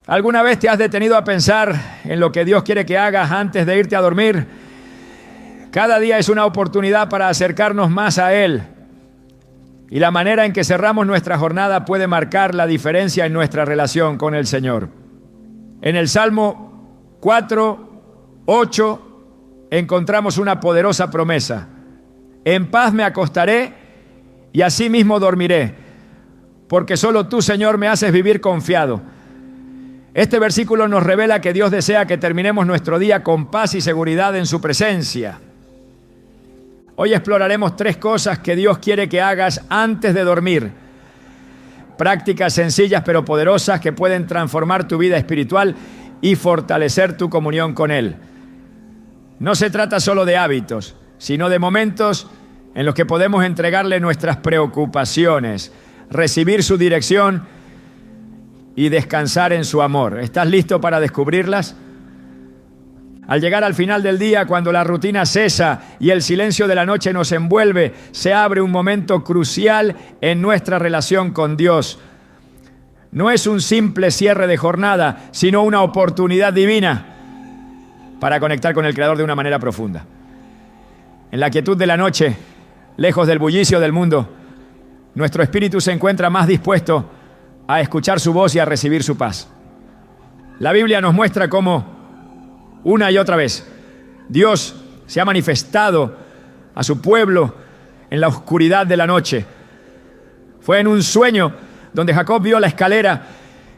¿Alguna vez te has detenido a pensar en lo que Dios quiere que hagas antes de irte a dormir? Cada día es una oportunidad para acercarnos más a Él. Y la manera en que cerramos nuestra jornada puede marcar la diferencia en nuestra relación con el Señor. En el Salmo 4:8 encontramos una poderosa promesa. En paz me acostaré y asimismo dormiré, porque solo tú, Señor, me haces vivir confiado. Este versículo nos revela que Dios desea que terminemos nuestro día con paz y seguridad en su presencia. Hoy exploraremos 3 cosas que Dios quiere que hagas antes de dormir. Prácticas sencillas pero poderosas que pueden transformar tu vida espiritual y fortalecer tu comunión con Él. No se trata solo de hábitos, sino de momentos en los que podemos entregarle nuestras preocupaciones, recibir su dirección y descansar en su amor. ¿Estás listo para descubrirlas? Al llegar al final del día, cuando la rutina cesa y el silencio de la noche nos envuelve, se abre un momento crucial en nuestra relación con Dios. No es un simple cierre de jornada, sino una oportunidad divina para conectar con el Creador de una manera profunda. En la quietud de la noche, lejos del bullicio del mundo, nuestro espíritu se encuentra más dispuesto a escuchar su voz y a recibir su paz. La Biblia nos muestra cómo una y otra vez Dios se ha manifestado a su pueblo en la oscuridad de la noche. Fue en un sueño donde Jacob vio la escalera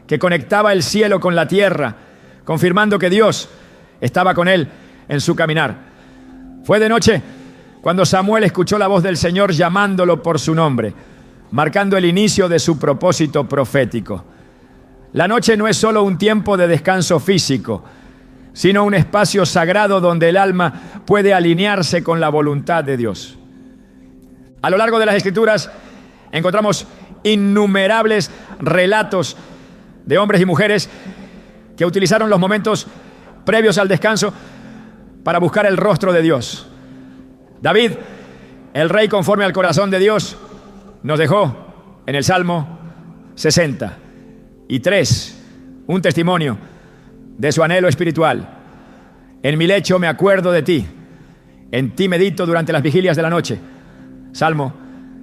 que conectaba el cielo con la tierra, confirmando que Dios estaba con él en su caminar. Fue de noche cuando Samuel escuchó la voz del Señor llamándolo por su nombre, marcando el inicio de su propósito profético. La noche no es solo un tiempo de descanso físico, sino un espacio sagrado donde el alma puede alinearse con la voluntad de Dios. A lo largo de las Escrituras encontramos innumerables relatos de hombres y mujeres que utilizaron los momentos previos al descanso para buscar el rostro de Dios. David, el rey conforme al corazón de Dios, nos dejó en el Salmo 63 un testimonio de su anhelo espiritual. En mi lecho me acuerdo de ti, en ti medito durante las vigilias de la noche. Salmo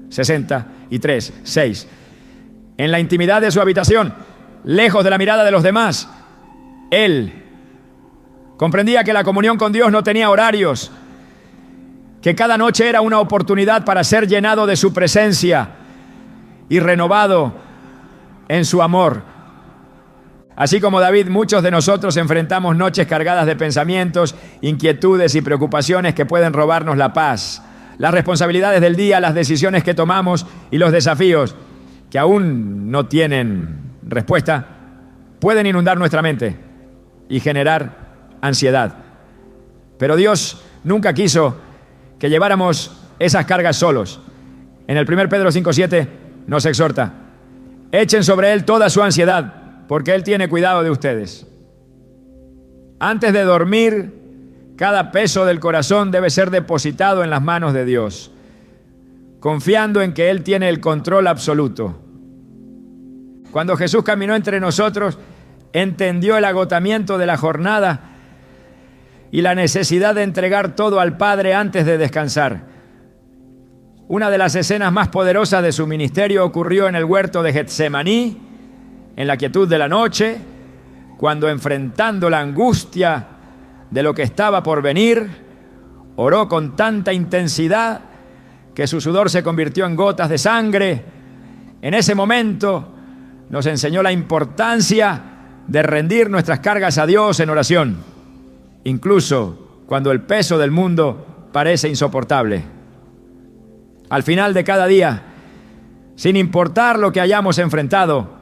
63:6. En la intimidad de su habitación, lejos de la mirada de los demás, él comprendía que la comunión con Dios no tenía horarios, que cada noche era una oportunidad para ser llenado de su presencia y renovado en su amor. Así como David, muchos de nosotros enfrentamos noches cargadas de pensamientos, inquietudes y preocupaciones que pueden robarnos la paz. Las responsabilidades del día, las decisiones que tomamos y los desafíos que aún no tienen respuesta pueden inundar nuestra mente y generar ansiedad. Pero Dios nunca quiso que lleváramos esas cargas solos. En el 1 Pedro 5:7 nos exhorta: echen sobre Él toda su ansiedad, porque Él tiene cuidado de ustedes. Antes de dormir, cada peso del corazón debe ser depositado en las manos de Dios, confiando en que Él tiene el control absoluto. Cuando Jesús caminó entre nosotros, entendió el agotamiento de la jornada y la necesidad de entregar todo al Padre antes de descansar. Una de las escenas más poderosas de su ministerio ocurrió en el huerto de Getsemaní, en la quietud de la noche, cuando, enfrentando la angustia de lo que estaba por venir, oró con tanta intensidad que su sudor se convirtió en gotas de sangre. En ese momento nos enseñó la importancia de rendir nuestras cargas a Dios en oración, incluso cuando el peso del mundo parece insoportable. Al final de cada día, sin importar lo que hayamos enfrentado,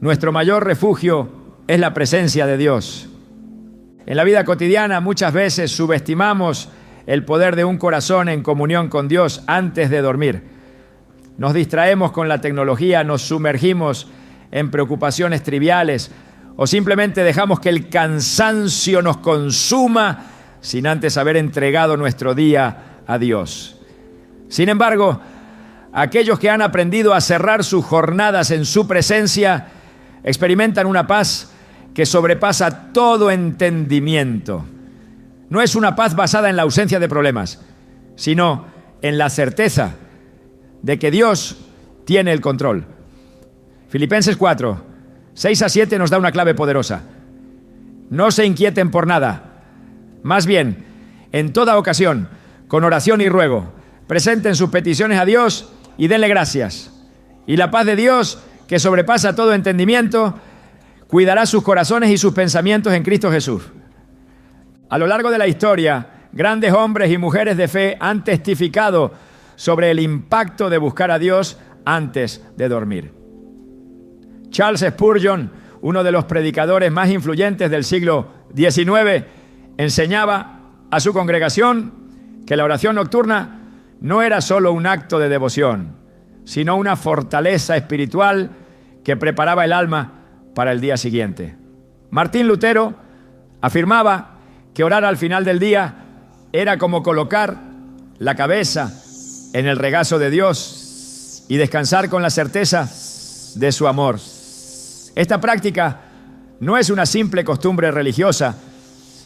nuestro mayor refugio es la presencia de Dios. En la vida cotidiana muchas veces subestimamos el poder de un corazón en comunión con Dios antes de dormir. Nos distraemos con la tecnología, nos sumergimos en preocupaciones triviales o simplemente dejamos que el cansancio nos consuma sin antes haber entregado nuestro día a Dios. Sin embargo, aquellos que han aprendido a cerrar sus jornadas en su presencia experimentan una paz que sobrepasa todo entendimiento. No es una paz basada en la ausencia de problemas, sino en la certeza de que Dios tiene el control. Filipenses 4, 6 a 7 nos da una clave poderosa. No se inquieten por nada. Más bien, en toda ocasión, con oración y ruego, presenten sus peticiones a Dios y denle gracias. Y la paz de Dios, que sobrepasa todo entendimiento, cuidará sus corazones y sus pensamientos en Cristo Jesús. A lo largo de la historia, grandes hombres y mujeres de fe han testificado sobre el impacto de buscar a Dios antes de dormir. Charles Spurgeon, uno de los predicadores más influyentes del siglo XIX, enseñaba a su congregación que la oración nocturna no era solo un acto de devoción, sino una fortaleza espiritual que preparaba el alma para el día siguiente. Martín Lutero afirmaba que orar al final del día era como colocar la cabeza en el regazo de Dios y descansar con la certeza de su amor. Esta práctica no es una simple costumbre religiosa,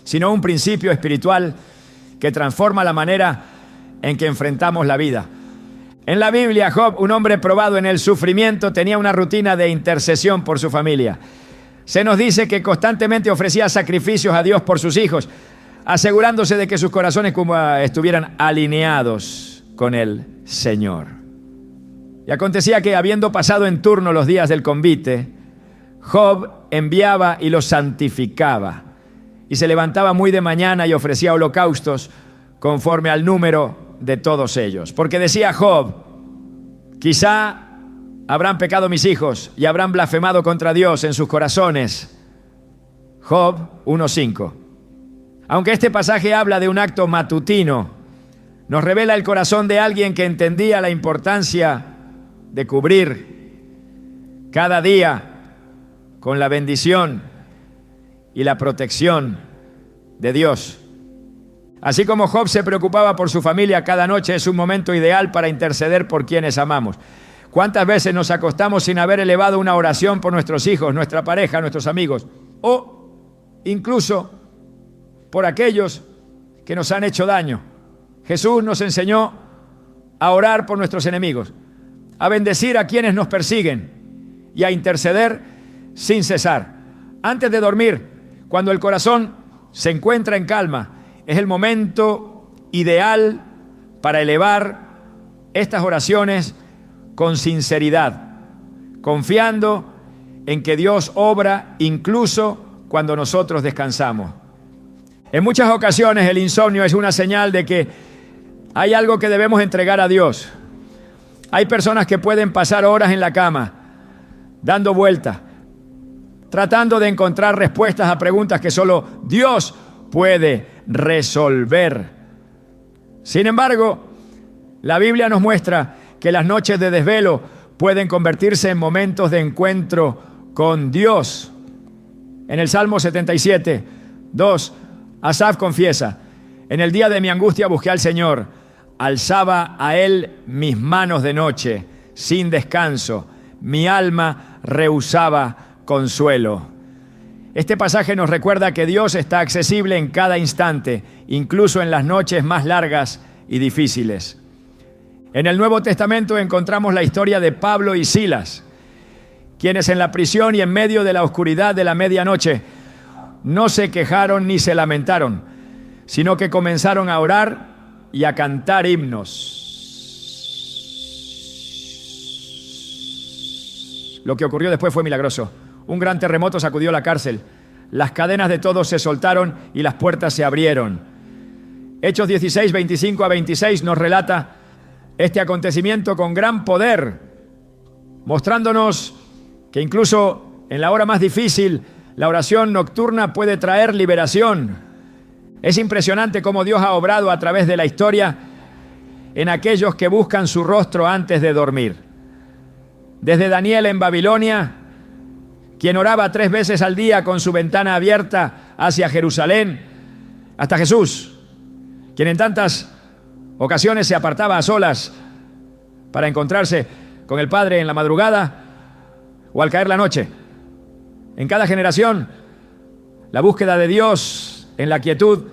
sino un principio espiritual que transforma la manera en que enfrentamos la vida. En la Biblia, Job, un hombre probado en el sufrimiento, tenía una rutina de intercesión por su familia. Se nos dice que constantemente ofrecía sacrificios a Dios por sus hijos, asegurándose de que sus corazones estuvieran alineados con el Señor. Y acontecía que, habiendo pasado en turno los días del convite, Job enviaba y los santificaba, y se levantaba muy de mañana y ofrecía holocaustos conforme al número de todos ellos. Porque decía Job: quizá habrán pecado mis hijos y habrán blasfemado contra Dios en sus corazones. Job 1:5. Aunque este pasaje habla de un acto matutino, nos revela el corazón de alguien que entendía la importancia de cubrir cada día con la bendición y la protección de Dios. Así como Job se preocupaba por su familia, cada noche es un momento ideal para interceder por quienes amamos. ¿Cuántas veces nos acostamos sin haber elevado una oración por nuestros hijos, nuestra pareja, nuestros amigos, o incluso por aquellos que nos han hecho daño? Jesús nos enseñó a orar por nuestros enemigos, a bendecir a quienes nos persiguen y a interceder sin cesar. Antes de dormir, cuando el corazón se encuentra en calma, es el momento ideal para elevar estas oraciones con sinceridad, confiando en que Dios obra incluso cuando nosotros descansamos. En muchas ocasiones el insomnio es una señal de que hay algo que debemos entregar a Dios. Hay personas que pueden pasar horas en la cama, dando vueltas, tratando de encontrar respuestas a preguntas que solo Dios puede resolver. Sin embargo, la Biblia nos muestra que las noches de desvelo pueden convertirse en momentos de encuentro con Dios. En el Salmo 77, 2, Asaf confiesa: en el día de mi angustia busqué al Señor, alzaba a Él mis manos de noche, sin descanso, mi alma rehusaba consuelo. Este pasaje nos recuerda que Dios está accesible en cada instante, incluso en las noches más largas y difíciles. En el Nuevo Testamento encontramos la historia de Pablo y Silas, quienes en la prisión y en medio de la oscuridad de la medianoche no se quejaron ni se lamentaron, sino que comenzaron a orar y a cantar himnos. Lo que ocurrió después fue milagroso. Un gran terremoto sacudió la cárcel. Las cadenas de todos se soltaron y las puertas se abrieron. Hechos 16, 25 a 26 nos relata este acontecimiento con gran poder, mostrándonos que incluso en la hora más difícil, la oración nocturna puede traer liberación. Es impresionante cómo Dios ha obrado a través de la historia en aquellos que buscan su rostro antes de dormir. Desde Daniel en Babilonia, quien oraba 3 veces al día con su ventana abierta hacia Jerusalén, hasta Jesús, quien en tantas ocasiones se apartaba a solas para encontrarse con el Padre en la madrugada o al caer la noche. En cada generación La búsqueda de Dios en la quietud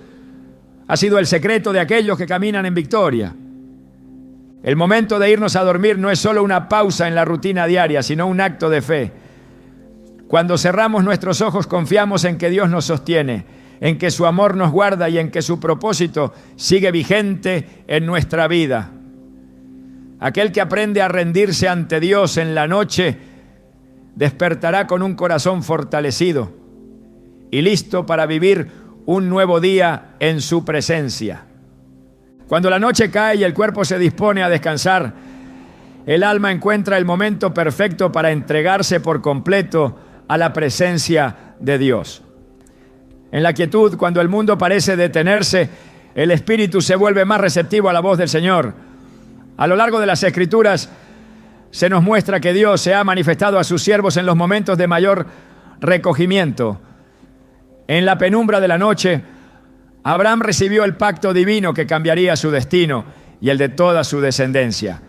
ha sido el secreto de aquellos que caminan en victoria. El momento de irnos a dormir no es solo una pausa en la rutina diaria, sino un acto de fe. Cuando cerramos nuestros ojos, confiamos en que Dios nos sostiene, en que su amor nos guarda y en que su propósito sigue vigente en nuestra vida. Aquel que aprende a rendirse ante Dios en la noche despertará con un corazón fortalecido y listo para vivir un nuevo día en su presencia. Cuando la noche cae y el cuerpo se dispone a descansar, el alma encuentra el momento perfecto para entregarse por completo a la presencia de Dios. En la quietud, cuando el mundo parece detenerse, el espíritu se vuelve más receptivo a la voz del Señor. A lo largo de las Escrituras se nos muestra que Dios se ha manifestado a sus siervos en los momentos de mayor recogimiento. En la penumbra de la noche, Abraham recibió el pacto divino que cambiaría su destino y el de toda su descendencia.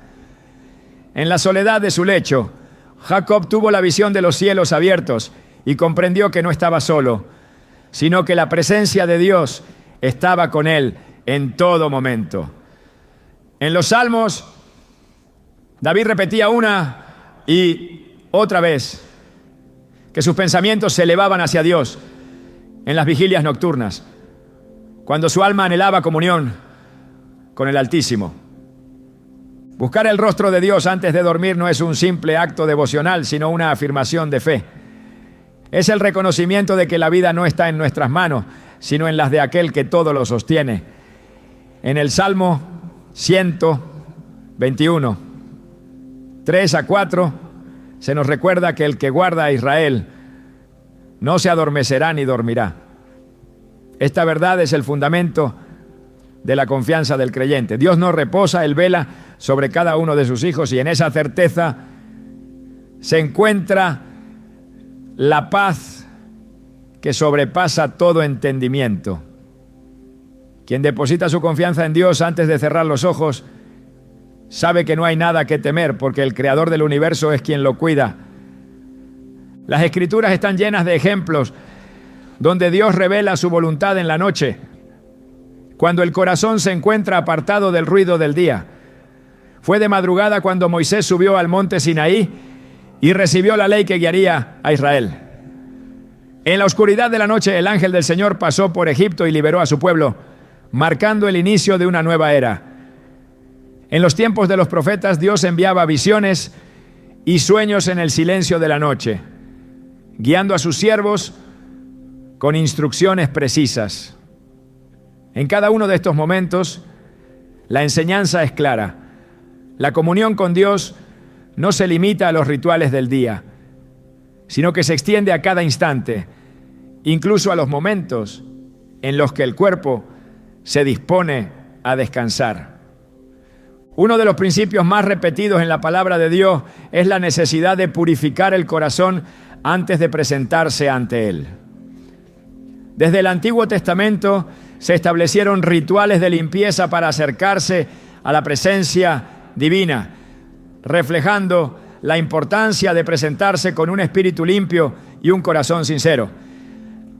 En la soledad de su lecho, Jacob tuvo la visión de los cielos abiertos y comprendió que no estaba solo, sino que la presencia de Dios estaba con él en todo momento. En los Salmos, David repetía una y otra vez que sus pensamientos se elevaban hacia Dios en las vigilias nocturnas, cuando su alma anhelaba comunión con el Altísimo. Buscar el rostro de Dios antes de dormir no es un simple acto devocional, sino una afirmación de fe. Es el reconocimiento de que la vida no está en nuestras manos, sino en las de aquel que todo lo sostiene. En el Salmo 121, 3-4, se nos recuerda que el que guarda a Israel no se adormecerá ni dormirá. Esta verdad es el fundamento de la confianza del creyente. Dios no reposa, Él vela sobre cada uno de sus hijos, y en esa certeza se encuentra la paz que sobrepasa todo entendimiento. Quien deposita su confianza en Dios antes de cerrar los ojos sabe que no hay nada que temer, porque el Creador del universo es quien lo cuida. Las Escrituras están llenas de ejemplos donde Dios revela su voluntad en la noche, cuando el corazón se encuentra apartado del ruido del día. Fue de madrugada cuando Moisés subió al monte Sinaí y recibió la ley que guiaría a Israel. En la oscuridad de la noche, el ángel del Señor pasó por Egipto y liberó a su pueblo, marcando el inicio de una nueva era. En los tiempos de los profetas, Dios enviaba visiones y sueños en el silencio de la noche, guiando a sus siervos con instrucciones precisas. En cada uno de estos momentos, la enseñanza es clara. La comunión con Dios no se limita a los rituales del día, sino que se extiende a cada instante, incluso a los momentos en los que el cuerpo se dispone a descansar. Uno de los principios más repetidos en la palabra de Dios es la necesidad de purificar el corazón antes de presentarse ante Él. Desde el Antiguo Testamento se establecieron rituales de limpieza para acercarse a la presencia divina, reflejando la importancia de presentarse con un espíritu limpio y un corazón sincero.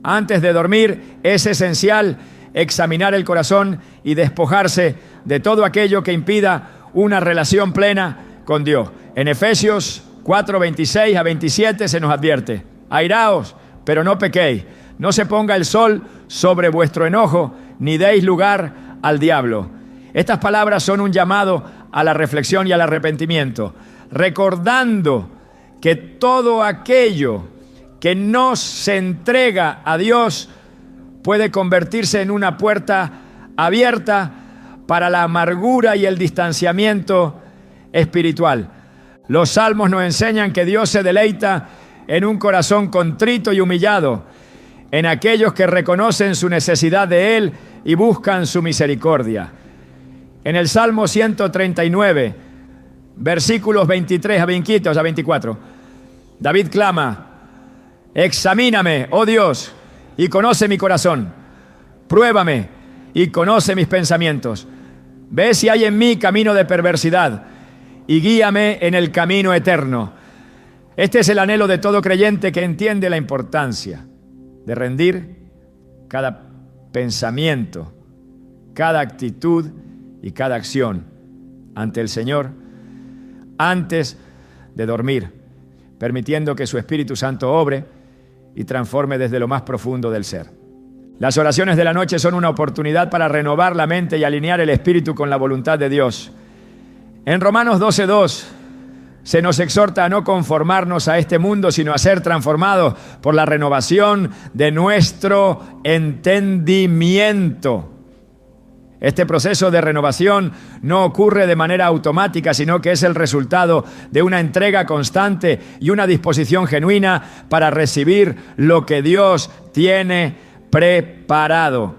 Antes de dormir es esencial examinar el corazón y despojarse de todo aquello que impida una relación plena con Dios. En Efesios 4:26-27 se nos advierte: airaos, pero no pequéis. No se ponga el sol sobre vuestro enojo, ni deis lugar al diablo. Estas palabras son un llamado a la reflexión y al arrepentimiento, recordando que todo aquello que no se entrega a Dios puede convertirse en una puerta abierta para la amargura y el distanciamiento espiritual. Los salmos nos enseñan que Dios se deleita en un corazón contrito y humillado, en aquellos que reconocen su necesidad de Él y buscan su misericordia. En el Salmo 139, versículos 23 a 24, David clama: examíname, oh Dios, y conoce mi corazón. Pruébame y conoce mis pensamientos. Ve si hay en mí camino de perversidad y guíame en el camino eterno. Este es el anhelo de todo creyente que entiende la importancia de rendir cada pensamiento, cada actitud y cada acción ante el Señor antes de dormir, permitiendo que su Espíritu Santo obre y transforme desde lo más profundo del ser. Las oraciones de la noche son una oportunidad para renovar la mente y alinear el espíritu con la voluntad de Dios. En Romanos 12:2 se nos exhorta a no conformarnos a este mundo, sino a ser transformados por la renovación de nuestro entendimiento. Este proceso de renovación no ocurre de manera automática, sino que es el resultado de una entrega constante y una disposición genuina para recibir lo que Dios tiene preparado.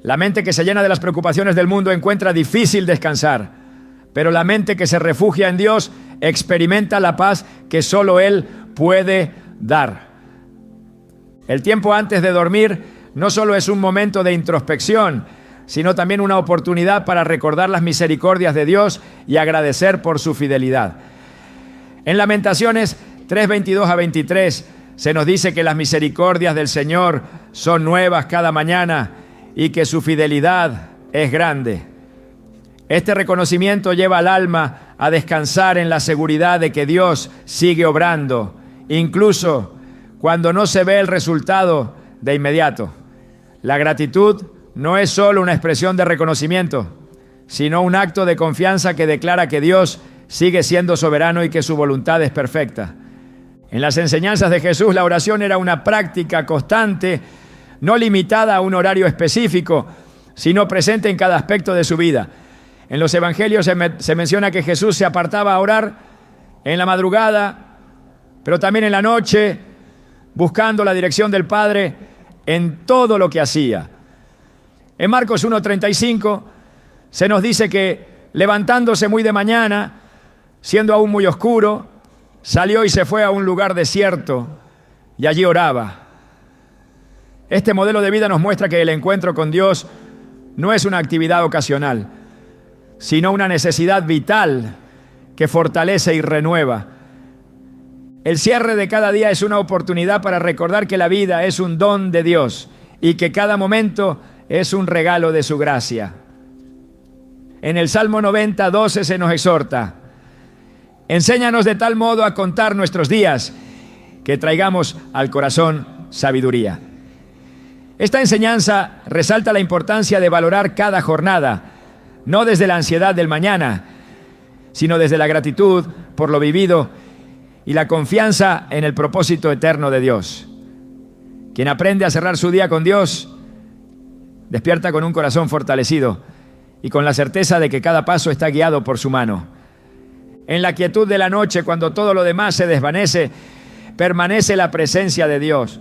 La mente que se llena de las preocupaciones del mundo encuentra difícil descansar, pero la mente que se refugia en Dios experimenta la paz que solo Él puede dar. El tiempo antes de dormir no solo es un momento de introspección, sino también una oportunidad para recordar las misericordias de Dios y agradecer por su fidelidad. En Lamentaciones 3:22-23 se nos dice que las misericordias del Señor son nuevas cada mañana y que su fidelidad es grande. Este reconocimiento lleva al alma a descansar en la seguridad de que Dios sigue obrando, incluso cuando no se ve el resultado de inmediato. La gratitud no es solo una expresión de reconocimiento, sino un acto de confianza que declara que Dios sigue siendo soberano y que su voluntad es perfecta. En las enseñanzas de Jesús, la oración era una práctica constante, no limitada a un horario específico, sino presente en cada aspecto de su vida. En los evangelios se menciona que Jesús se apartaba a orar en la madrugada, pero también en la noche, buscando la dirección del Padre en todo lo que hacía. En Marcos 1:35 se nos dice que levantándose muy de mañana, siendo aún muy oscuro, salió y se fue a un lugar desierto y allí oraba. Este modelo de vida nos muestra que el encuentro con Dios no es una actividad ocasional, sino una necesidad vital que fortalece y renueva. El cierre de cada día es una oportunidad para recordar que la vida es un don de Dios y que cada momento es un regalo de su gracia. En el Salmo 90:12 se nos exhorta: enséñanos de tal modo a contar nuestros días que traigamos al corazón sabiduría. Esta enseñanza resalta la importancia de valorar cada jornada, no desde la ansiedad del mañana, sino desde la gratitud por lo vivido y la confianza en el propósito eterno de Dios. Quien aprende a cerrar su día con Dios despierta con un corazón fortalecido y con la certeza de que cada paso está guiado por su mano. En la quietud de la noche, cuando todo lo demás se desvanece, permanece la presencia de Dios.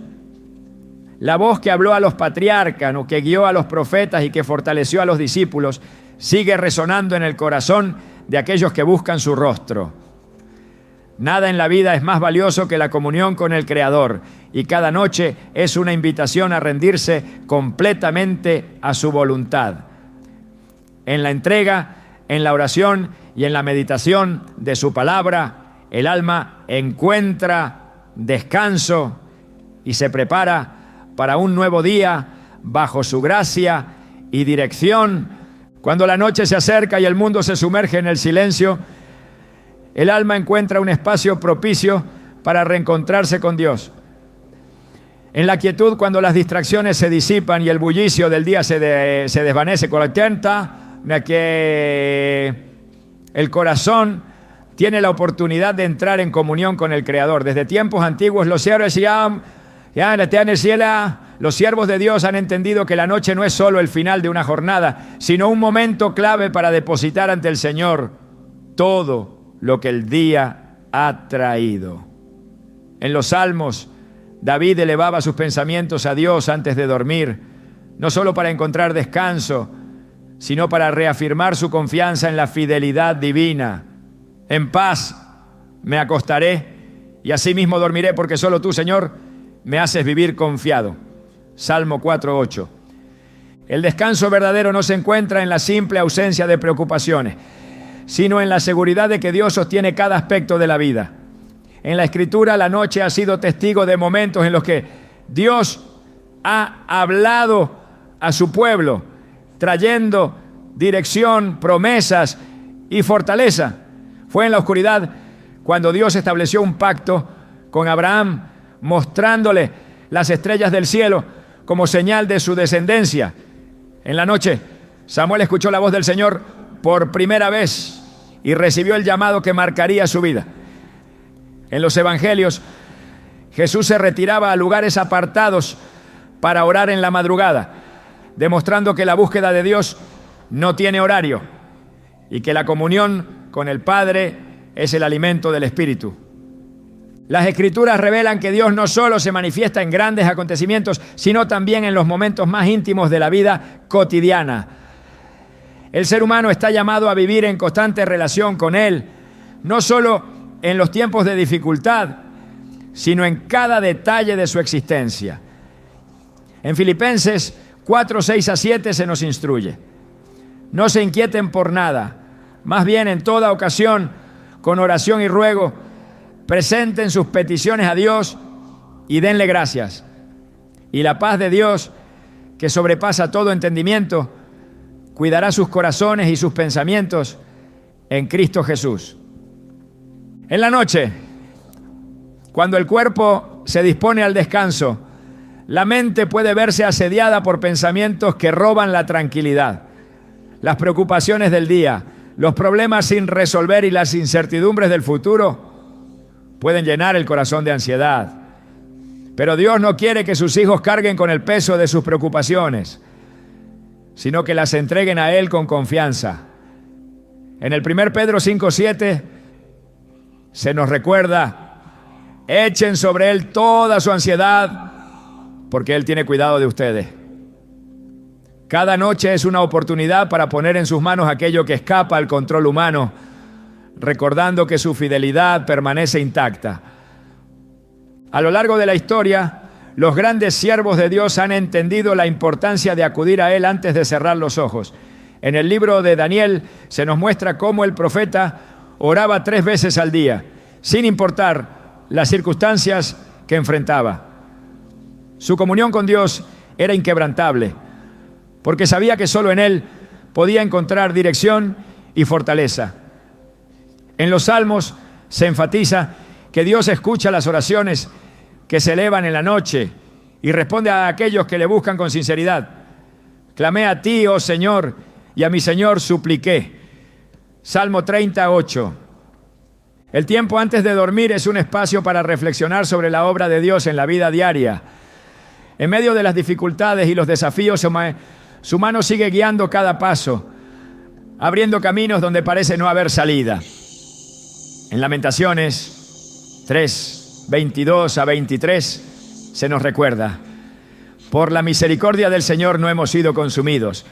La voz que habló a los patriarcas, que guió a los profetas y que fortaleció a los discípulos, sigue resonando en el corazón de aquellos que buscan su rostro. Nada en la vida es más valioso que la comunión con el Creador, y cada noche es una invitación a rendirse completamente a su voluntad. En la entrega, en la oración y en la meditación de su palabra, el alma encuentra descanso y se prepara para un nuevo día bajo su gracia y dirección. Cuando la noche se acerca y el mundo se sumerge en el silencio, el alma encuentra un espacio propicio para reencontrarse con Dios. En la quietud, cuando las distracciones se disipan y el bullicio del día se desvanece, que el corazón tiene la oportunidad de entrar en comunión con el Creador. Desde tiempos antiguos los siervos de Dios han entendido que la noche no es solo el final de una jornada, sino un momento clave para depositar ante el Señor todo lo que el día ha traído. En los Salmos, David elevaba sus pensamientos a Dios antes de dormir, no solo para encontrar descanso, sino para reafirmar su confianza en la fidelidad divina. En paz me acostaré y asimismo dormiré, porque solo tú, Señor, me haces vivir confiado. Salmo 4:8. El descanso verdadero no se encuentra en la simple ausencia de preocupaciones, sino en la seguridad de que Dios sostiene cada aspecto de la vida. En la Escritura, la noche ha sido testigo de momentos en los que Dios ha hablado a su pueblo, trayendo dirección, promesas y fortaleza. Fue en la oscuridad cuando Dios estableció un pacto con Abraham, mostrándole las estrellas del cielo como señal de su descendencia. En la noche, Samuel escuchó la voz del Señor por primera vez y recibió el llamado que marcaría su vida. En los evangelios, Jesús se retiraba a lugares apartados para orar en la madrugada, demostrando que la búsqueda de Dios no tiene horario y que la comunión con el Padre es el alimento del Espíritu. Las Escrituras revelan que Dios no solo se manifiesta en grandes acontecimientos, sino también en los momentos más íntimos de la vida cotidiana. El ser humano está llamado a vivir en constante relación con Él, no solo en los tiempos de dificultad, sino en cada detalle de su existencia. En Filipenses 4, 6 a 7 se nos instruye: no se inquieten por nada, más bien en toda ocasión, con oración y ruego, presenten sus peticiones a Dios y denle gracias. Y la paz de Dios, que sobrepasa todo entendimiento, cuidará sus corazones y sus pensamientos en Cristo Jesús. En la noche, cuando el cuerpo se dispone al descanso, la mente puede verse asediada por pensamientos que roban la tranquilidad. Las preocupaciones del día, los problemas sin resolver y las incertidumbres del futuro pueden llenar el corazón de ansiedad. Pero Dios no quiere que sus hijos carguen con el peso de sus preocupaciones, sino que las entreguen a Él con confianza. En el 1 Pedro 5:7 se nos recuerda: echen sobre Él toda su ansiedad, porque Él tiene cuidado de ustedes. Cada noche es una oportunidad para poner en sus manos aquello que escapa al control humano, recordando que su fidelidad permanece intacta. A lo largo de la historia, los grandes siervos de Dios han entendido la importancia de acudir a Él antes de cerrar los ojos. En el libro de Daniel se nos muestra cómo el profeta oraba 3 veces al día, sin importar las circunstancias que enfrentaba. Su comunión con Dios era inquebrantable, porque sabía que solo en Él podía encontrar dirección y fortaleza. En los Salmos se enfatiza que Dios escucha las oraciones que se elevan en la noche y responde a aquellos que le buscan con sinceridad. Clamé a ti, oh Señor, y a mi Señor supliqué. Salmo 38. El tiempo antes de dormir es un espacio para reflexionar sobre la obra de Dios en la vida diaria. En medio de las dificultades y los desafíos, su mano sigue guiando cada paso, abriendo caminos donde parece no haber salida. En Lamentaciones 3, 22 a 23 se nos recuerda: por la misericordia del Señor no hemos sido consumidos,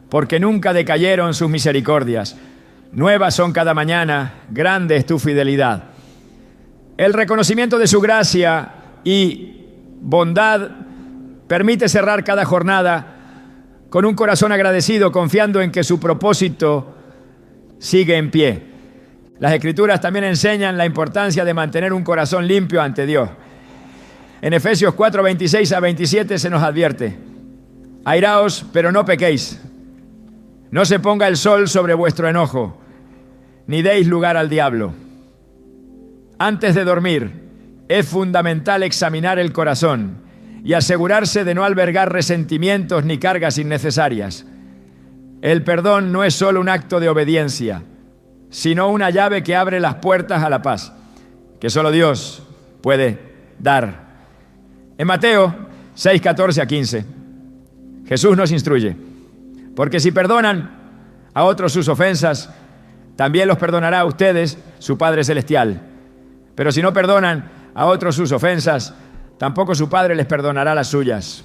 porque nunca decayeron sus misericordias. Nuevas son cada mañana, grande es tu fidelidad. El reconocimiento de su gracia y bondad permite cerrar cada jornada con un corazón agradecido, confiando en que su propósito sigue en pie. Las Escrituras también enseñan la importancia de mantener un corazón limpio ante Dios. En Efesios 4, 26 a 27 se nos advierte: airaos, pero no pequéis. No se ponga el sol sobre vuestro enojo, ni deis lugar al diablo. Antes de dormir, es fundamental examinar el corazón y asegurarse de no albergar resentimientos ni cargas innecesarias. El perdón no es solo un acto de obediencia, sino una llave que abre las puertas a la paz, que solo Dios puede dar. En Mateo 6, 14 a 15, Jesús nos instruye: porque si perdonan a otros sus ofensas, también los perdonará a ustedes su Padre Celestial. Pero si no perdonan a otros sus ofensas, tampoco su Padre les perdonará las suyas.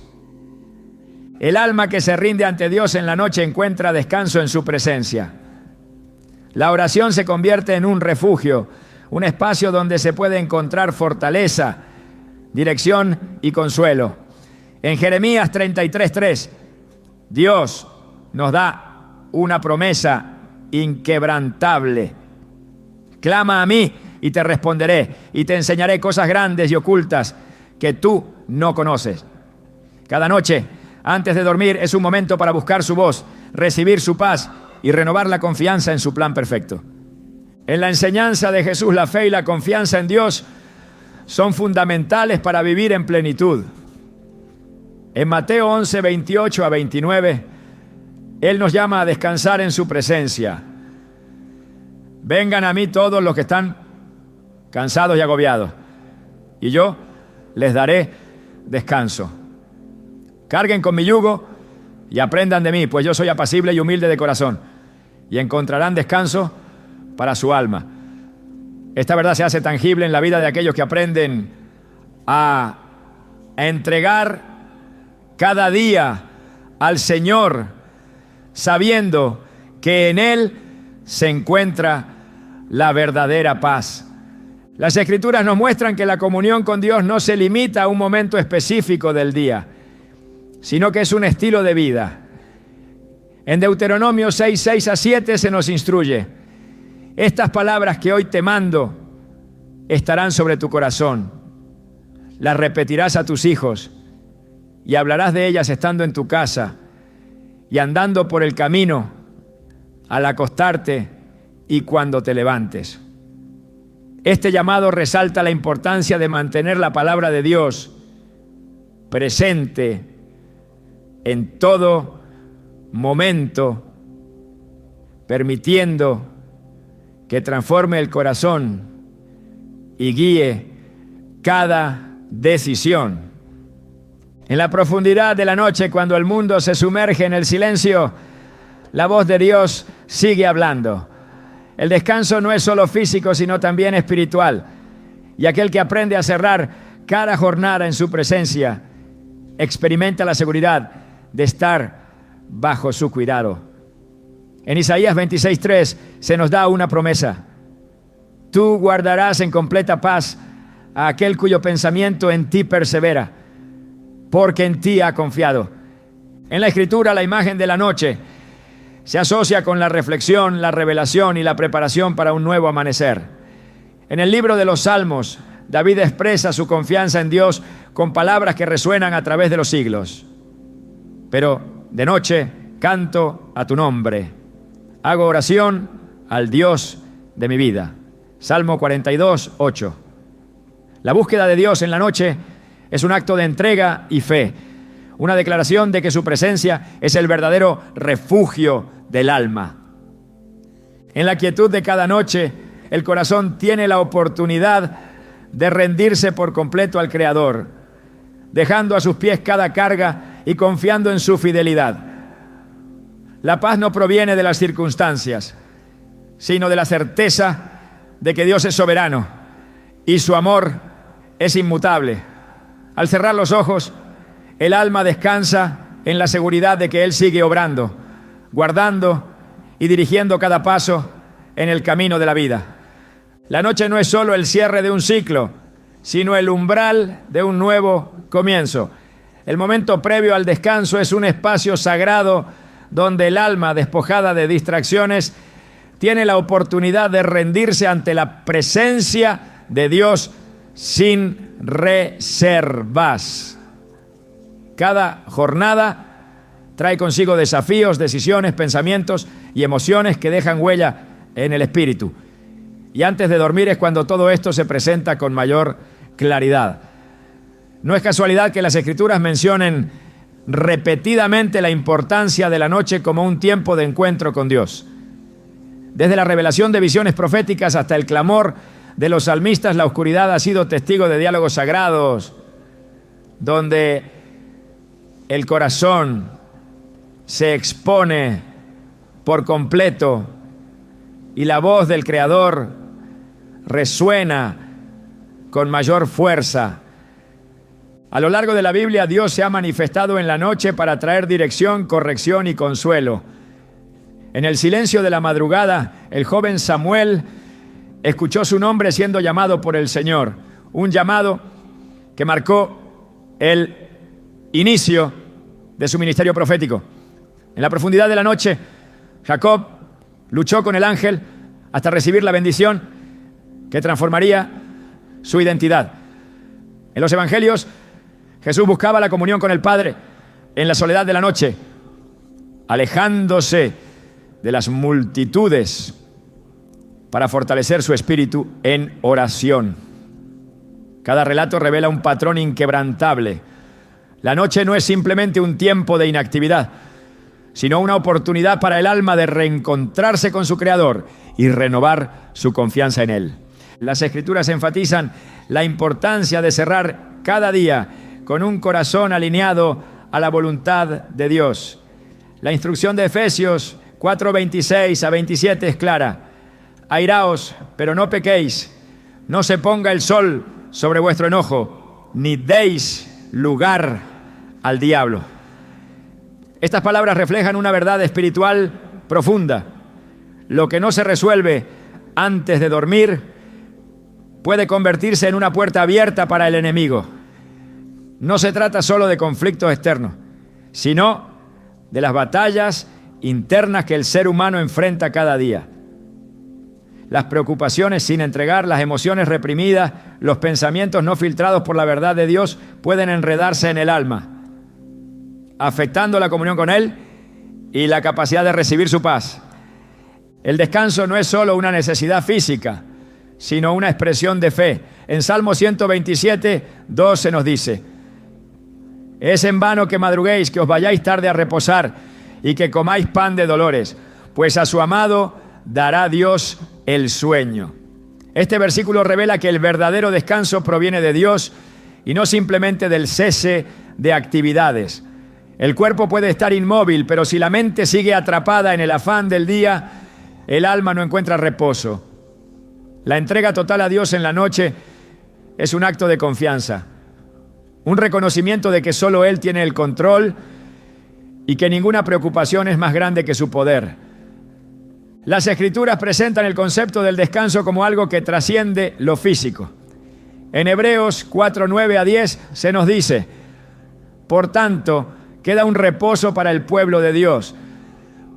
El alma que se rinde ante Dios en la noche encuentra descanso en su presencia. La oración se convierte en un refugio, un espacio donde se puede encontrar fortaleza, dirección y consuelo. En Jeremías 33:3, Dios nos da una promesa inquebrantable: clama a mí y te responderé, y te enseñaré cosas grandes y ocultas que tú no conoces. Cada noche, antes de dormir, es un momento para buscar su voz, recibir su paz y renovar la confianza en su plan perfecto. En la enseñanza de Jesús, la fe y la confianza en Dios son fundamentales para vivir en plenitud. En Mateo 11, 28 a 29, Él nos llama a descansar en su presencia. Vengan a mí todos los que están cansados y agobiados, y yo les daré descanso. Carguen con mi yugo y aprendan de mí, pues yo soy apacible y humilde de corazón, y encontrarán descanso para su alma. Esta verdad se hace tangible en la vida de aquellos que aprenden a entregar cada día al Señor, sabiendo que en Él se encuentra la verdadera paz. Las Escrituras nos muestran que la comunión con Dios no se limita a un momento específico del día, sino que es un estilo de vida. En Deuteronomio 6, 6 a 7 se nos instruye: estas palabras que hoy te mando estarán sobre tu corazón. Las repetirás a tus hijos y hablarás de ellas estando en tu casa y andando por el camino, al acostarte y cuando te levantes. Este llamado resalta la importancia de mantener la palabra de Dios presente en todo momento, permitiendo que transforme el corazón y guíe cada decisión. En la profundidad de la noche, cuando el mundo se sumerge en el silencio, la voz de Dios sigue hablando. El descanso no es solo físico, sino también espiritual. Y aquel que aprende a cerrar cada jornada en su presencia, experimenta la seguridad de estar bajo su cuidado. En Isaías 26:3 se nos da una promesa: tú guardarás en completa paz a aquel cuyo pensamiento en ti persevera, porque en ti ha confiado. En la Escritura, la imagen de la noche se asocia con la reflexión, la revelación y la preparación para un nuevo amanecer. En el libro de los Salmos, David expresa su confianza en Dios con palabras que resuenan a través de los siglos. Pero de noche canto a tu nombre, hago oración al Dios de mi vida. Salmo 42, 8. La búsqueda de Dios en la noche es un acto de entrega y fe, una declaración de que su presencia es el verdadero refugio del alma. En la quietud de cada noche, el corazón tiene la oportunidad de rendirse por completo al Creador, dejando a sus pies cada carga y confiando en su fidelidad. La paz no proviene de las circunstancias, sino de la certeza de que Dios es soberano y su amor es inmutable. Al cerrar los ojos, el alma descansa en la seguridad de que Él sigue obrando, guardando y dirigiendo cada paso en el camino de la vida. La noche no es solo el cierre de un ciclo, sino el umbral de un nuevo comienzo. El momento previo al descanso es un espacio sagrado donde el alma, despojada de distracciones, tiene la oportunidad de rendirse ante la presencia de Dios sin reservas. Cada jornada trae consigo desafíos, decisiones, pensamientos y emociones que dejan huella en el espíritu. Y antes de dormir es cuando todo esto se presenta con mayor claridad. No es casualidad que las Escrituras mencionen repetidamente la importancia de la noche como un tiempo de encuentro con Dios. Desde la revelación de visiones proféticas hasta el clamor de los salmistas, la oscuridad ha sido testigo de diálogos sagrados, donde el corazón se expone por completo y la voz del Creador resuena con mayor fuerza. A lo largo de la Biblia, Dios se ha manifestado en la noche para traer dirección, corrección y consuelo. En el silencio de la madrugada, el joven Samuel escuchó su nombre siendo llamado por el Señor, un llamado que marcó el inicio de su ministerio profético. En la profundidad de la noche, Jacob luchó con el ángel hasta recibir la bendición que transformaría su identidad. En los evangelios, Jesús buscaba la comunión con el Padre en la soledad de la noche, alejándose de las multitudes para fortalecer su espíritu en oración. Cada relato revela un patrón inquebrantable. La noche no es simplemente un tiempo de inactividad, sino una oportunidad para el alma de reencontrarse con su Creador y renovar su confianza en Él. Las Escrituras enfatizan la importancia de cerrar cada día con un corazón alineado a la voluntad de Dios. La instrucción de Efesios 4:26-27 es clara. Airaos, pero no pequéis. No se ponga el sol sobre vuestro enojo, ni deis lugar al diablo. Estas palabras reflejan una verdad espiritual profunda. Lo que no se resuelve antes de dormir puede convertirse en una puerta abierta para el enemigo. No se trata solo de conflictos externos, sino de las batallas internas que el ser humano enfrenta cada día. Las preocupaciones sin entregar, las emociones reprimidas, los pensamientos no filtrados por la verdad de Dios pueden enredarse en el alma, afectando la comunión con Él y la capacidad de recibir su paz. El descanso no es solo una necesidad física, sino una expresión de fe. En Salmo 127:2 se nos dice: es en vano que madruguéis, que os vayáis tarde a reposar y que comáis pan de dolores, pues a su amado dará Dios el sueño. Este versículo revela que el verdadero descanso proviene de Dios y no simplemente del cese de actividades. El cuerpo puede estar inmóvil, pero si la mente sigue atrapada en el afán del día, el alma no encuentra reposo. La entrega total a Dios en la noche es un acto de confianza, un reconocimiento de que solo Él tiene el control y que ninguna preocupación es más grande que su poder. Las Escrituras presentan el concepto del descanso como algo que trasciende lo físico. En Hebreos 4:9-10 se nos dice: por tanto, queda un reposo para el pueblo de Dios,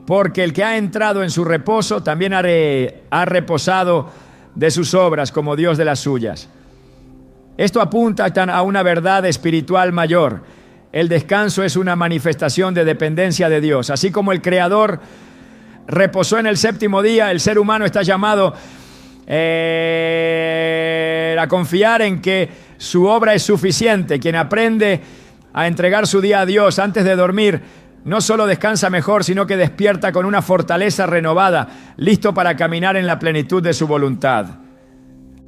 porque el que ha entrado en su reposo también ha reposado de sus obras como Dios de las suyas. Esto apunta a una verdad espiritual mayor. El descanso es una manifestación de dependencia de Dios. Así como el Creador reposó en el séptimo día, el ser humano está llamado a confiar en que su obra es suficiente. Quien aprende a entregar su día a Dios antes de dormir, no solo descansa mejor, sino que despierta con una fortaleza renovada, listo para caminar en la plenitud de su voluntad.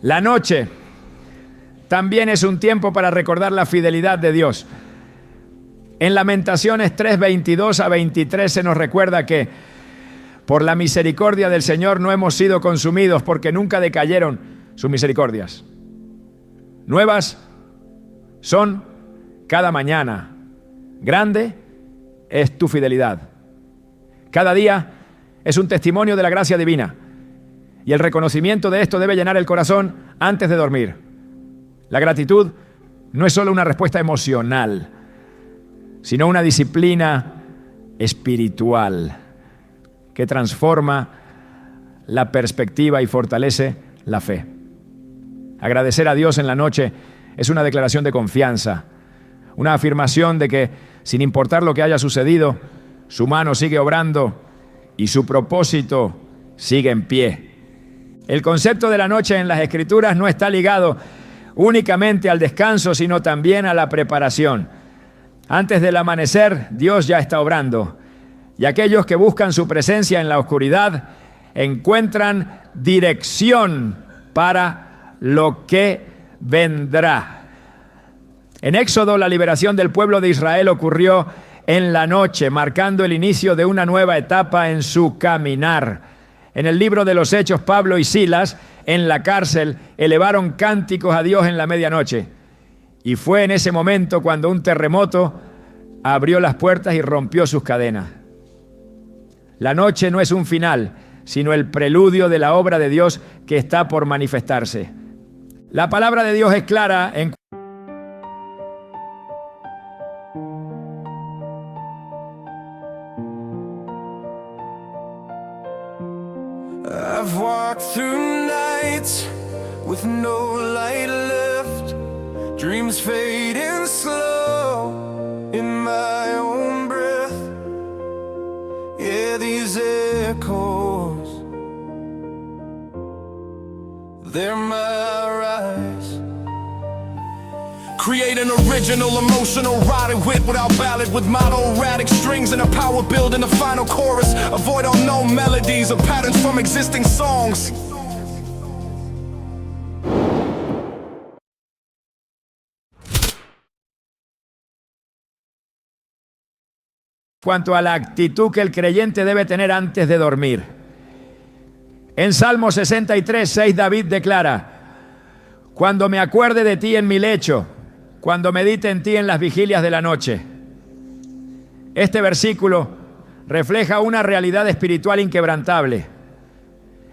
La noche también es un tiempo para recordar la fidelidad de Dios. En Lamentaciones 3:22-23 se nos recuerda que por la misericordia del Señor no hemos sido consumidos, porque nunca decayeron sus misericordias. Nuevas son cada mañana. Grande es tu fidelidad. Cada día es un testimonio de la gracia divina, y el reconocimiento de esto debe llenar el corazón antes de dormir. La gratitud no es solo una respuesta emocional, sino una disciplina espiritual que transforma la perspectiva y fortalece la fe. Agradecer a Dios en la noche es una declaración de confianza, una afirmación de que, sin importar lo que haya sucedido, su mano sigue obrando y su propósito sigue en pie. El concepto de la noche en las Escrituras no está ligado únicamente al descanso, sino también a la preparación. Antes del amanecer, Dios ya está obrando, y aquellos que buscan su presencia en la oscuridad encuentran dirección para lo que vendrá. En Éxodo, la liberación del pueblo de Israel ocurrió en la noche, marcando el inicio de una nueva etapa en su caminar. En el libro de los Hechos, Pablo y Silas, en la cárcel, elevaron cánticos a Dios en la medianoche. Y fue en ese momento cuando un terremoto abrió las puertas y rompió sus cadenas. La noche no es un final, sino el preludio de la obra de Dios que está por manifestarse. La palabra de Dios es clara en I've walked through nights with no light left, dreams fading slow. my own breath. Yeah, these echoes, they're my rise. Create an original, emotional ride wit without ballad, with model erratic strings and a power build in the final chorus. Avoid unknown melodies or patterns from existing songs. Cuanto a la actitud que el creyente debe tener antes de dormir. En Salmo 63, 6, David declara: cuando me acuerde de ti en mi lecho, cuando medite en ti en las vigilias de la noche. Este versículo refleja una realidad espiritual inquebrantable.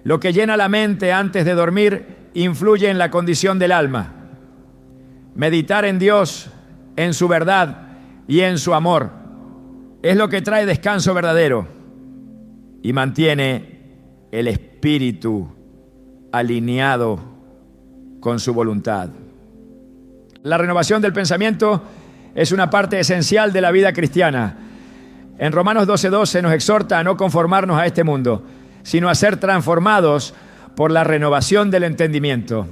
Lo que llena la mente antes de dormir influye en la condición del alma. Meditar en Dios, en su verdad y en su amor es lo que trae descanso verdadero y mantiene el espíritu alineado con su voluntad. La renovación del pensamiento es una parte esencial de la vida cristiana. En Romanos 12:12 nos exhorta a no conformarnos a este mundo, sino a ser transformados por la renovación del entendimiento.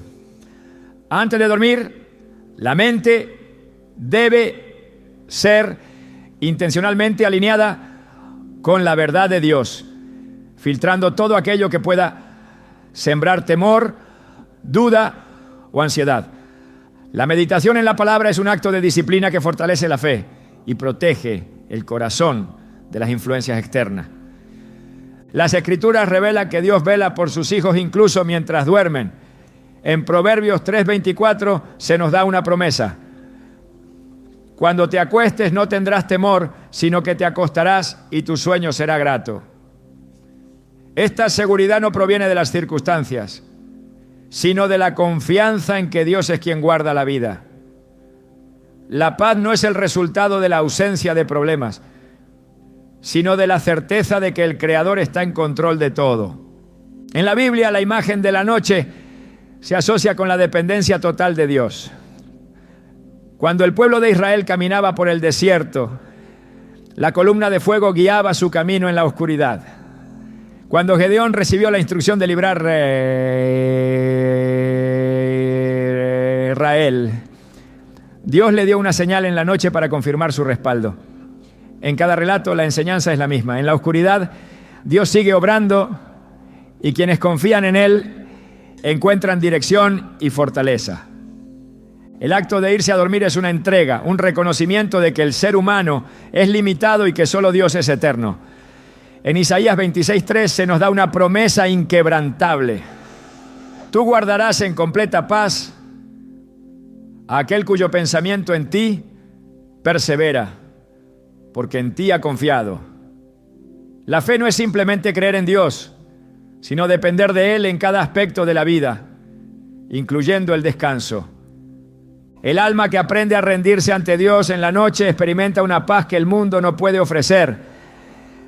Antes de dormir, la mente debe ser intencionalmente alineada con la verdad de Dios, filtrando todo aquello que pueda sembrar temor, duda o ansiedad. La meditación en la palabra es un acto de disciplina que fortalece la fe y protege el corazón de las influencias externas. Las Escrituras revelan que Dios vela por sus hijos incluso mientras duermen. En Proverbios 3:24 se nos da una promesa: cuando te acuestes no tendrás temor, sino que te acostarás y tu sueño será grato. Esta seguridad no proviene de las circunstancias, sino de la confianza en que Dios es quien guarda la vida. La paz no es el resultado de la ausencia de problemas, sino de la certeza de que el Creador está en control de todo. En la Biblia, la imagen de la noche se asocia con la dependencia total de Dios. Cuando el pueblo de Israel caminaba por el desierto, la columna de fuego guiaba su camino en la oscuridad. Cuando Gedeón recibió la instrucción de librar Israel, Dios le dio una señal en la noche para confirmar su respaldo. En cada relato la enseñanza es la misma. En la oscuridad, Dios sigue obrando y quienes confían en Él encuentran dirección y fortaleza. El acto de irse a dormir es una entrega, un reconocimiento de que el ser humano es limitado y que solo Dios es eterno. En Isaías 26:3 se nos da una promesa inquebrantable: tú guardarás en completa paz a aquel cuyo pensamiento en ti persevera, porque en ti ha confiado. La fe no es simplemente creer en Dios, sino depender de Él en cada aspecto de la vida, incluyendo el descanso. El alma que aprende a rendirse ante Dios en la noche experimenta una paz que el mundo no puede ofrecer.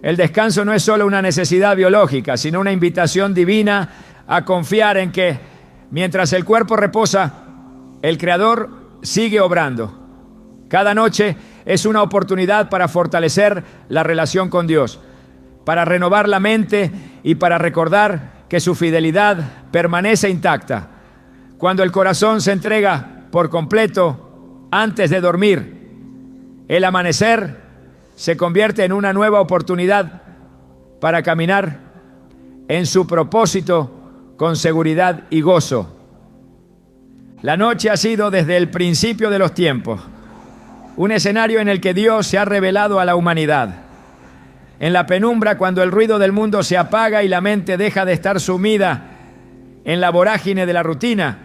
El descanso no es solo una necesidad biológica, sino una invitación divina a confiar en que, mientras el cuerpo reposa, el Creador sigue obrando. Cada noche es una oportunidad para fortalecer la relación con Dios, para renovar la mente y para recordar que su fidelidad permanece intacta. Cuando el corazón se entrega por completo antes de dormir, el amanecer se convierte en una nueva oportunidad para caminar en su propósito con seguridad y gozo. La noche ha sido desde el principio de los tiempos un escenario en el que Dios se ha revelado a la humanidad. En la penumbra, cuando el ruido del mundo se apaga y la mente deja de estar sumida en la vorágine de la rutina,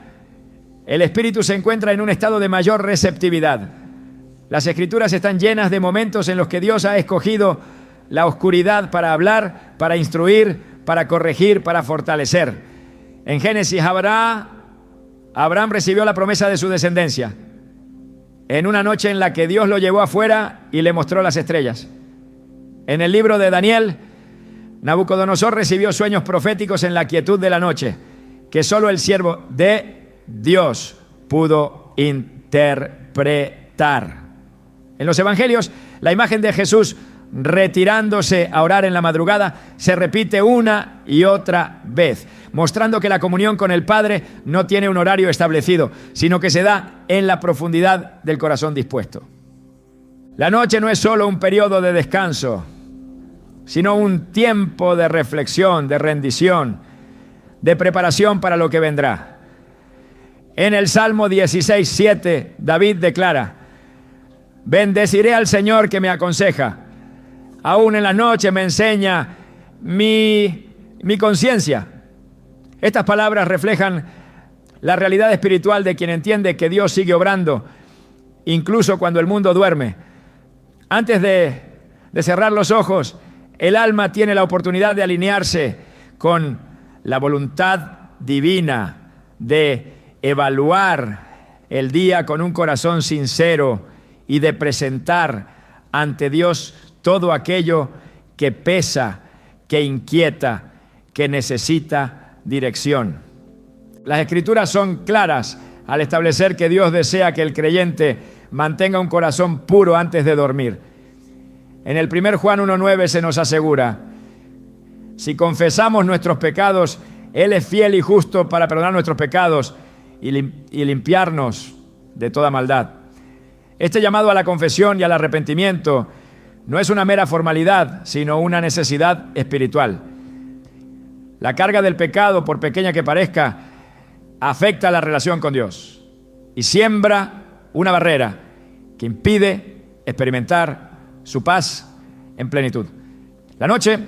el espíritu se encuentra en un estado de mayor receptividad. Las Escrituras están llenas de momentos en los que Dios ha escogido la oscuridad para hablar, para instruir, para corregir, para fortalecer. En Génesis, Abraham recibió la promesa de su descendencia en una noche en la que Dios lo llevó afuera y le mostró las estrellas. En el libro de Daniel, Nabucodonosor recibió sueños proféticos en la quietud de la noche, que solo el siervo de Dios pudo interpretar. En los evangelios, la imagen de Jesús retirándose a orar en la madrugada se repite una y otra vez, mostrando que la comunión con el Padre no tiene un horario establecido, sino que se da en la profundidad del corazón dispuesto. La noche no es solo un periodo de descanso, sino un tiempo de reflexión, de rendición, de preparación para lo que vendrá. En el Salmo 16:7, David declara: bendeciré al Señor que me aconseja. Aún en la noche me enseña mi conciencia. Estas palabras reflejan la realidad espiritual de quien entiende que Dios sigue obrando, incluso cuando el mundo duerme. Antes de cerrar los ojos, el alma tiene la oportunidad de alinearse con la voluntad divina, de evaluar el día con un corazón sincero y de presentar ante Dios todo aquello que pesa, que inquieta, que necesita dirección. Las Escrituras son claras al establecer que Dios desea que el creyente mantenga un corazón puro antes de dormir. En el 1 Juan 1:9 se nos asegura: si confesamos nuestros pecados, Él es fiel y justo para perdonar nuestros pecados y limpiarnos de toda maldad. Este llamado a la confesión y al arrepentimiento no es una mera formalidad, sino una necesidad espiritual. La carga del pecado, por pequeña que parezca, afecta la relación con Dios y siembra una barrera que impide experimentar su paz en plenitud. La noche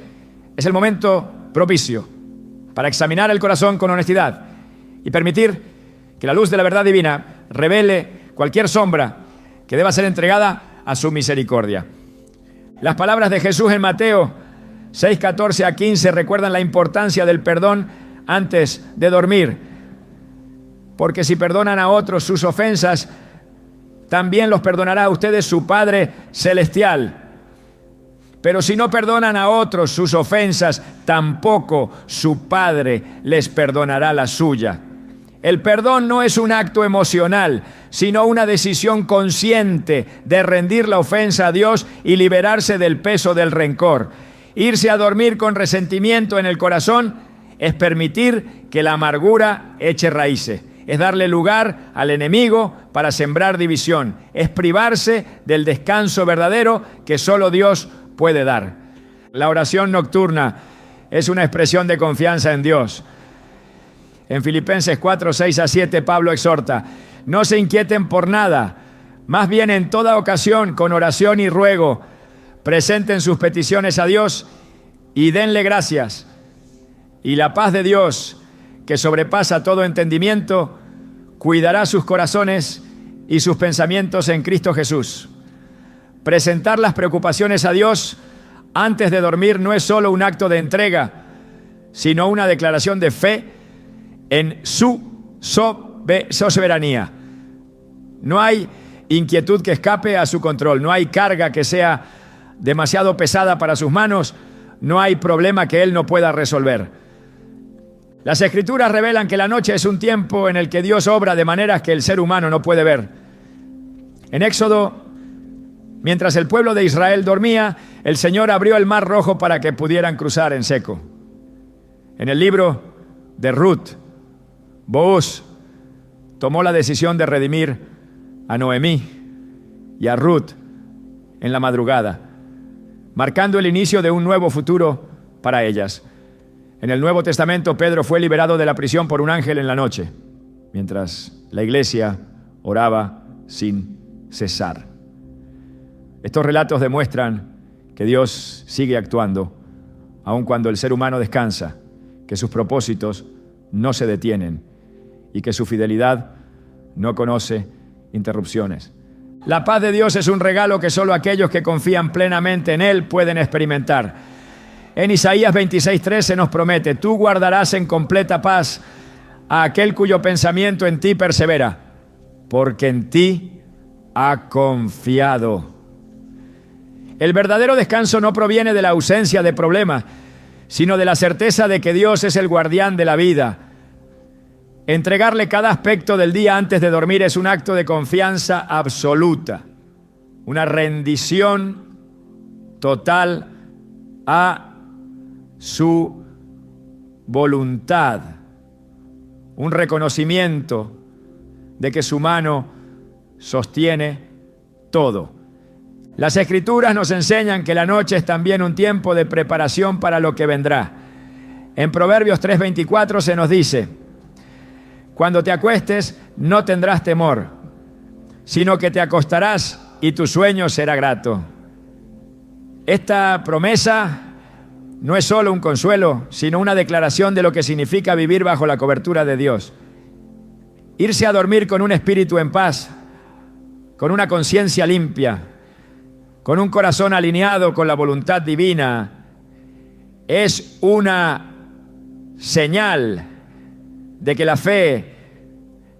es el momento propicio para examinar el corazón con honestidad y permitir que la luz de la verdad divina revele cualquier sombra que deba ser entregada a su misericordia. Las palabras de Jesús en Mateo 6:14-15 recuerdan la importancia del perdón antes de dormir, porque si perdonan a otros sus ofensas, también los perdonará a ustedes su Padre Celestial. Pero si no perdonan a otros sus ofensas, tampoco su Padre les perdonará la suya. El perdón no es un acto emocional, sino una decisión consciente de rendir la ofensa a Dios y liberarse del peso del rencor. Irse a dormir con resentimiento en el corazón es permitir que la amargura eche raíces. Es darle lugar al enemigo para sembrar división. Es privarse del descanso verdadero que solo Dios puede dar. La oración nocturna es una expresión de confianza en Dios. En Filipenses 4:6-7, Pablo exhorta: no se inquieten por nada, más bien en toda ocasión, con oración y ruego, presenten sus peticiones a Dios y denle gracias. Y la paz de Dios, que sobrepasa todo entendimiento, cuidará sus corazones y sus pensamientos en Cristo Jesús. Presentar las preocupaciones a Dios antes de dormir no es solo un acto de entrega, sino una declaración de fe en su soberanía. No hay inquietud que escape a su control, no hay carga que sea demasiado pesada para sus manos, no hay problema que Él no pueda resolver. Las Escrituras revelan que la noche es un tiempo en el que Dios obra de maneras que el ser humano no puede ver. En Éxodo, mientras el pueblo de Israel dormía, el Señor abrió el mar Rojo para que pudieran cruzar en seco. En el libro de Ruth, Booz tomó la decisión de redimir a Noemí y a Ruth en la madrugada, marcando el inicio de un nuevo futuro para ellas. En el Nuevo Testamento, Pedro fue liberado de la prisión por un ángel en la noche, mientras la iglesia oraba sin cesar. Estos relatos demuestran que Dios sigue actuando, aun cuando el ser humano descansa, que sus propósitos no se detienen y que su fidelidad no conoce interrupciones. La paz de Dios es un regalo que solo aquellos que confían plenamente en Él pueden experimentar. En Isaías 26:3 se nos promete: tú guardarás en completa paz a aquel cuyo pensamiento en ti persevera, porque en ti ha confiado. El verdadero descanso no proviene de la ausencia de problemas, sino de la certeza de que Dios es el guardián de la vida. Entregarle cada aspecto del día antes de dormir es un acto de confianza absoluta. una rendición total a su voluntad, un reconocimiento de que su mano sostiene todo. Las Escrituras nos enseñan que la noche es también un tiempo de preparación para lo que vendrá. En Proverbios 3:24 se nos dice: cuando te acuestes no tendrás temor, sino que te acostarás y tu sueño será grato. Esta promesa no es solo un consuelo, sino una declaración de lo que significa vivir bajo la cobertura de Dios. Irse a dormir con un espíritu en paz, con una conciencia limpia, con un corazón alineado con la voluntad divina, es una señal de que la fe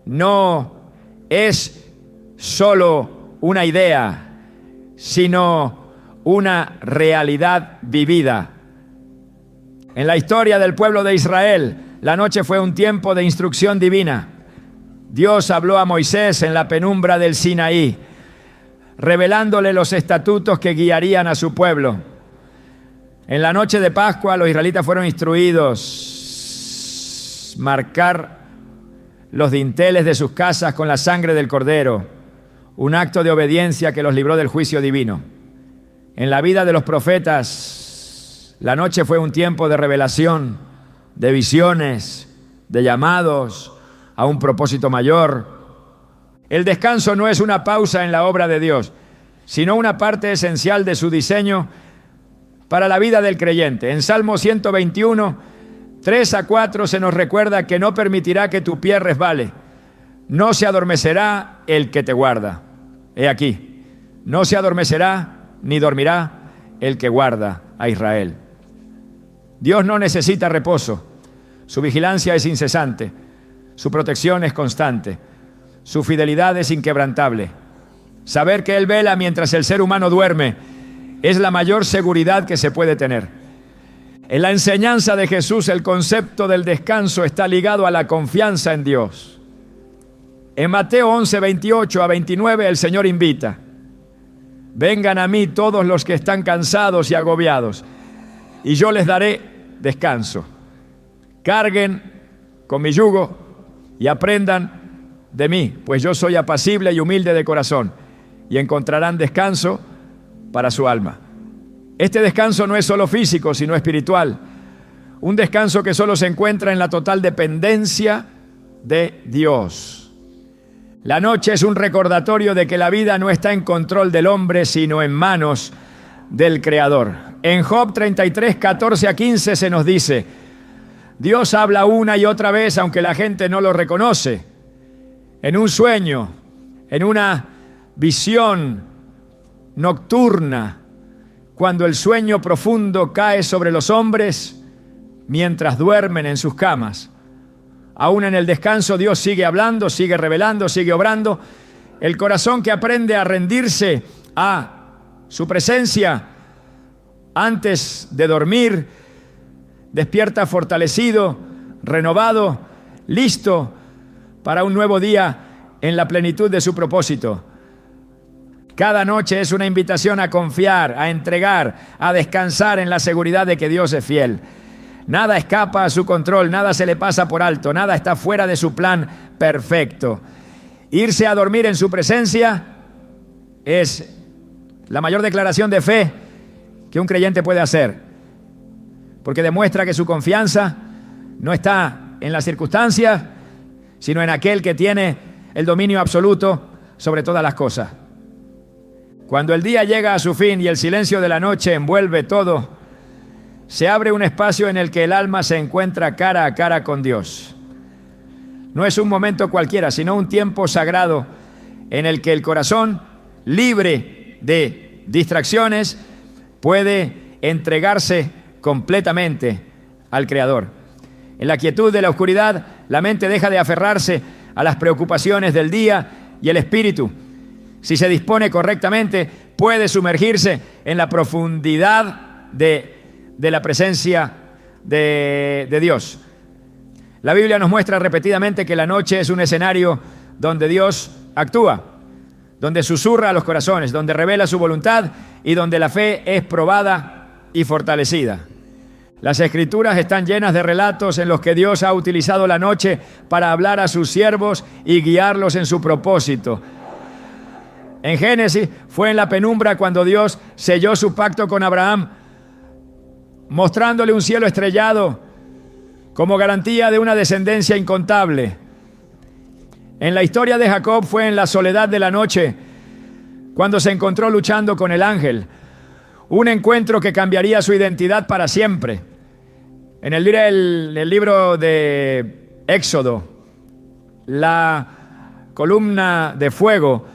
no es solo una idea, sino una realidad vivida. En la historia del pueblo de Israel, la noche fue un tiempo de instrucción divina. Dios habló a Moisés en la penumbra del Sinaí, revelándole los estatutos que guiarían a su pueblo. En la noche de Pascua, los israelitas fueron instruidos a marcar los dinteles de sus casas con la sangre del cordero, un acto de obediencia que los libró del juicio divino. En la vida de los profetas, la noche fue un tiempo de revelación, de visiones, de llamados a un propósito mayor. El descanso no es una pausa en la obra de Dios, sino una parte esencial de su diseño para la vida del creyente. En Salmo 121, 3-4 se nos recuerda que no permitirá que tu pie resbale, no se adormecerá el que te guarda. He aquí, no se adormecerá ni dormirá el que guarda a Israel. Dios no necesita reposo, su vigilancia es incesante, su protección es constante, su fidelidad es inquebrantable. Saber que Él vela mientras el ser humano duerme es la mayor seguridad que se puede tener. En la enseñanza de Jesús, el concepto del descanso está ligado a la confianza en Dios. En Mateo 11, 28-29, el Señor invita: vengan a mí todos los que están cansados y agobiados, y yo les daré descanso. Carguen con mi yugo y aprendan de mí, pues yo soy apacible y humilde de corazón, y encontrarán descanso para su alma. Este descanso no es solo físico, sino espiritual. Un descanso que solo se encuentra en la total dependencia de Dios. La noche es un recordatorio de que la vida no está en control del hombre, sino en manos del Creador. En Job 33, 14-15 se nos dice: Dios habla una y otra vez, aunque la gente no lo reconoce. En un sueño, en una visión nocturna, cuando el sueño profundo cae sobre los hombres mientras duermen en sus camas. Aún en el descanso Dios sigue hablando, sigue revelando, sigue obrando. El corazón que aprende a rendirse a su presencia antes de dormir despierta fortalecido, renovado, listo para un nuevo día en la plenitud de su propósito. Cada noche es una invitación a confiar, a entregar, a descansar en la seguridad de que Dios es fiel. Nada escapa a su control, nada se le pasa por alto, nada está fuera de su plan perfecto. Irse a dormir en su presencia es la mayor declaración de fe que un creyente puede hacer, porque demuestra que su confianza no está en las circunstancias, sino en aquel que tiene el dominio absoluto sobre todas las cosas. Cuando el día llega a su fin y el silencio de la noche envuelve todo, se abre un espacio en el que el alma se encuentra cara a cara con Dios. No es un momento cualquiera, sino un tiempo sagrado en el que el corazón, libre de distracciones, puede entregarse completamente al Creador. En la quietud de la oscuridad, la mente deja de aferrarse a las preocupaciones del día y el espíritu, si se dispone correctamente, puede sumergirse en la profundidad de la presencia de Dios. La Biblia nos muestra repetidamente que la noche es un escenario donde Dios actúa, donde susurra a los corazones, donde revela su voluntad y donde la fe es probada y fortalecida. Las Escrituras están llenas de relatos en los que Dios ha utilizado la noche para hablar a sus siervos y guiarlos en su propósito. En Génesis fue en la penumbra cuando Dios selló su pacto con Abraham, mostrándole un cielo estrellado como garantía de una descendencia incontable. En la historia de Jacob fue en la soledad de la noche cuando se encontró luchando con el ángel, un encuentro que cambiaría su identidad para siempre. En el libro de Éxodo, la columna de fuego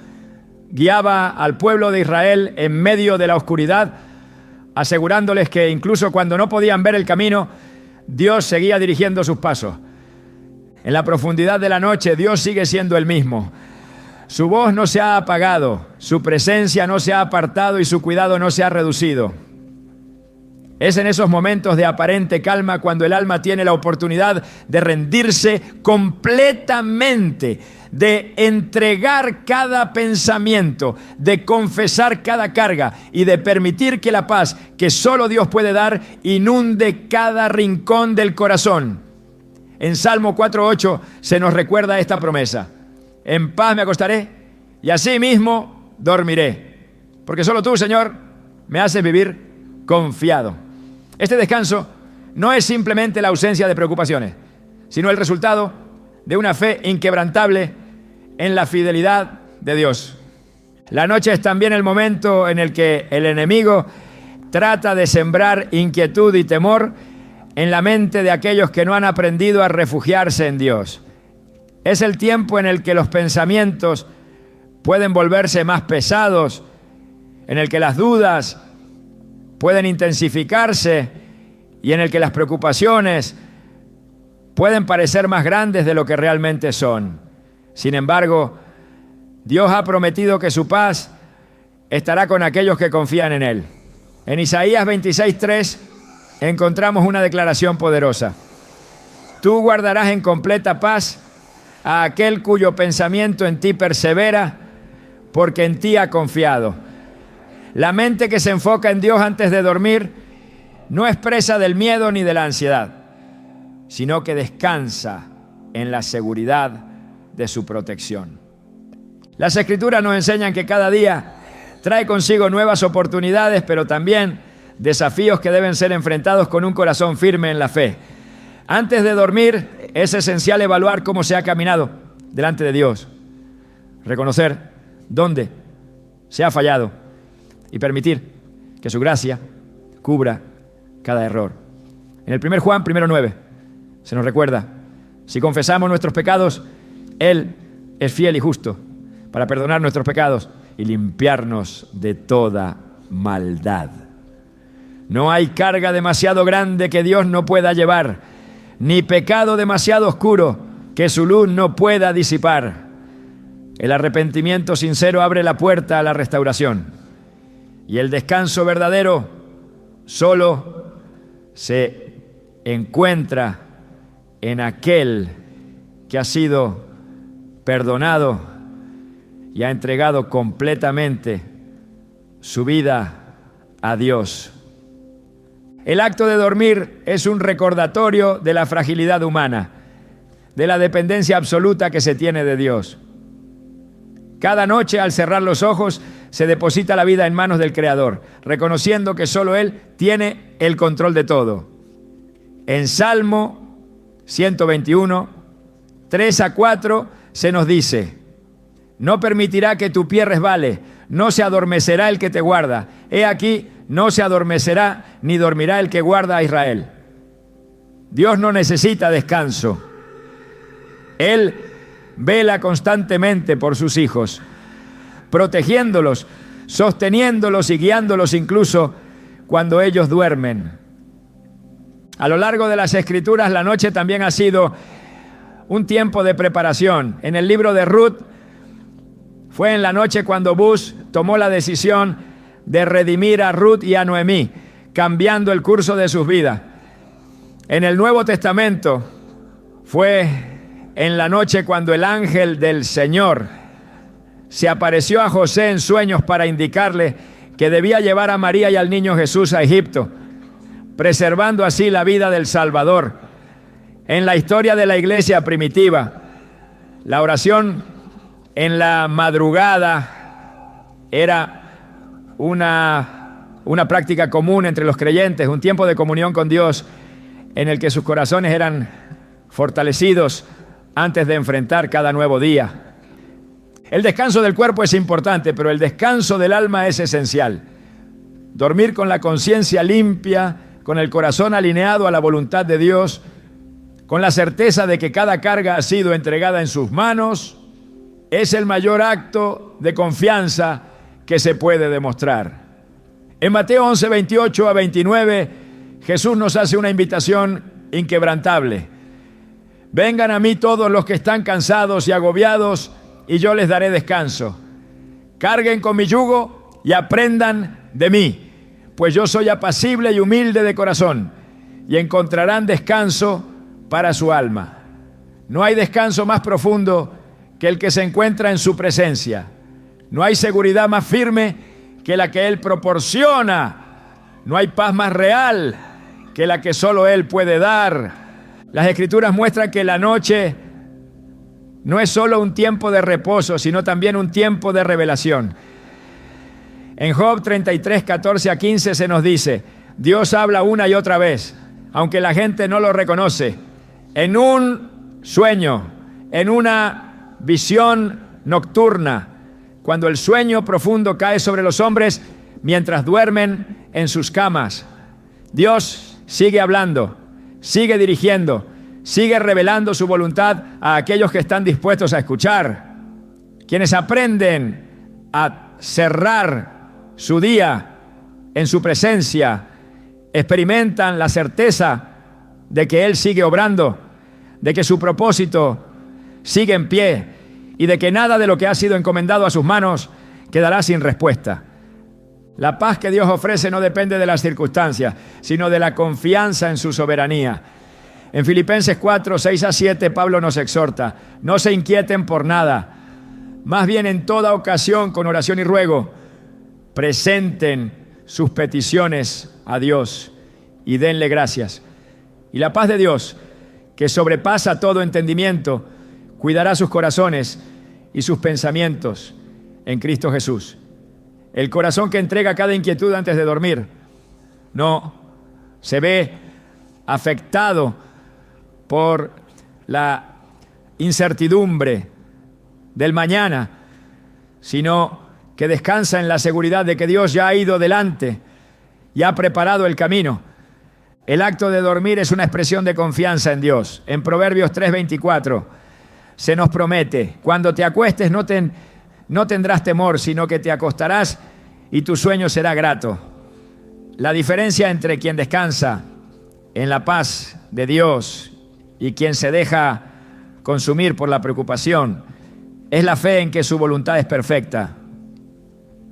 guiaba al pueblo de Israel en medio de la oscuridad, asegurándoles que incluso cuando no podían ver el camino, Dios seguía dirigiendo sus pasos. En la profundidad de la noche, Dios sigue siendo el mismo. Su voz no se ha apagado, su presencia no se ha apartado y su cuidado no se ha reducido. Es en esos momentos de aparente calma cuando el alma tiene la oportunidad de rendirse completamente, de entregar cada pensamiento, de confesar cada carga y de permitir que la paz que solo Dios puede dar inunde cada rincón del corazón. En Salmo 4:8 se nos recuerda esta promesa: en paz me acostaré y así mismo dormiré, porque solo tú, Señor, me haces vivir confiado. Este descanso no es simplemente la ausencia de preocupaciones, sino el resultado de una fe inquebrantable en la fidelidad de Dios. La noche es también el momento en el que el enemigo trata de sembrar inquietud y temor en la mente de aquellos que no han aprendido a refugiarse en Dios. Es el tiempo en el que los pensamientos pueden volverse más pesados, en el que las dudas pueden intensificarse y en el que las preocupaciones pueden parecer más grandes de lo que realmente son. Sin embargo, Dios ha prometido que su paz estará con aquellos que confían en Él. En Isaías 26:3 encontramos una declaración poderosa: tú guardarás en completa paz a aquel cuyo pensamiento en ti persevera, porque en ti ha confiado. La mente que se enfoca en Dios antes de dormir no es presa del miedo ni de la ansiedad, sino que descansa en la seguridad de su protección. Las Escrituras nos enseñan que cada día trae consigo nuevas oportunidades, pero también desafíos que deben ser enfrentados con un corazón firme en la fe. Antes de dormir es esencial evaluar cómo se ha caminado delante de Dios, reconocer dónde se ha fallado y permitir que su gracia cubra cada error. En el 1 Juan 1:9 se nos recuerda: si confesamos nuestros pecados, Él es fiel y justo para perdonar nuestros pecados y limpiarnos de toda maldad. No hay carga demasiado grande que Dios no pueda llevar, ni pecado demasiado oscuro que su luz no pueda disipar. El arrepentimiento sincero abre la puerta a la restauración. Y el descanso verdadero solo se encuentra en aquel que ha sido perdonado y ha entregado completamente su vida a Dios. El acto de dormir es un recordatorio de la fragilidad humana, de la dependencia absoluta que se tiene de Dios. Cada noche, al cerrar los ojos, se deposita la vida en manos del Creador, reconociendo que solo Él tiene el control de todo. En Salmo 121, 3-4, se nos dice: no permitirá que tu pie resbale, no se adormecerá el que te guarda. He aquí, no se adormecerá ni dormirá el que guarda a Israel. Dios no necesita descanso. Él vela constantemente por sus hijos, protegiéndolos, sosteniéndolos y guiándolos incluso cuando ellos duermen. A lo largo de las Escrituras, la noche también ha sido un tiempo de preparación. En el libro de Ruth, fue en la noche cuando Booz tomó la decisión de redimir a Ruth y a Noemí, cambiando el curso de sus vidas. En el Nuevo Testamento, fue en la noche cuando el ángel del Señor se apareció a José en sueños para indicarle que debía llevar a María y al niño Jesús a Egipto, preservando así la vida del Salvador. En la historia de la iglesia primitiva, la oración en la madrugada era una práctica común entre los creyentes, un tiempo de comunión con Dios en el que sus corazones eran fortalecidos antes de enfrentar cada nuevo día. El descanso del cuerpo es importante, pero el descanso del alma es esencial. Dormir con la conciencia limpia, con el corazón alineado a la voluntad de Dios, con la certeza de que cada carga ha sido entregada en sus manos, es el mayor acto de confianza que se puede demostrar. En Mateo 11, 28 a 29, Jesús nos hace una invitación inquebrantable. Vengan a mí todos los que están cansados y agobiados, y yo les daré descanso. Carguen con mi yugo y aprendan de mí, pues yo soy apacible y humilde de corazón, y encontrarán descanso para su alma. No hay descanso más profundo que el que se encuentra en su presencia. No hay seguridad más firme que la que Él proporciona. No hay paz más real que la que solo Él puede dar. Las Escrituras muestran que la noche no es solo un tiempo de reposo, sino también un tiempo de revelación. En Job 33, 14 a 15 se nos dice: Dios habla una y otra vez, aunque la gente no lo reconoce, en un sueño, en una visión nocturna, cuando el sueño profundo cae sobre los hombres mientras duermen en sus camas. Dios sigue hablando, sigue dirigiendo, sigue revelando su voluntad a aquellos que están dispuestos a escuchar. Quienes aprenden a cerrar su día en su presencia, experimentan la certeza de que Él sigue obrando, de que su propósito sigue en pie y de que nada de lo que ha sido encomendado a sus manos quedará sin respuesta. La paz que Dios ofrece no depende de las circunstancias, sino de la confianza en su soberanía. En Filipenses 4, 6 a 7, Pablo nos exhorta: no se inquieten por nada, más bien en toda ocasión, con oración y ruego, presenten sus peticiones a Dios y denle gracias. Y la paz de Dios, que sobrepasa todo entendimiento, cuidará sus corazones y sus pensamientos en Cristo Jesús. El corazón que entrega cada inquietud antes de dormir no se ve afectado por la incertidumbre del mañana, sino que descansa en la seguridad de que Dios ya ha ido delante y ha preparado el camino. El acto de dormir es una expresión de confianza en Dios. En Proverbios 3:24 se nos promete: cuando te acuestes no tendrás temor, sino que te acostarás y tu sueño será grato. La diferencia entre quien descansa en la paz de Dios y quien se deja consumir por la preocupación es la fe en que su voluntad es perfecta.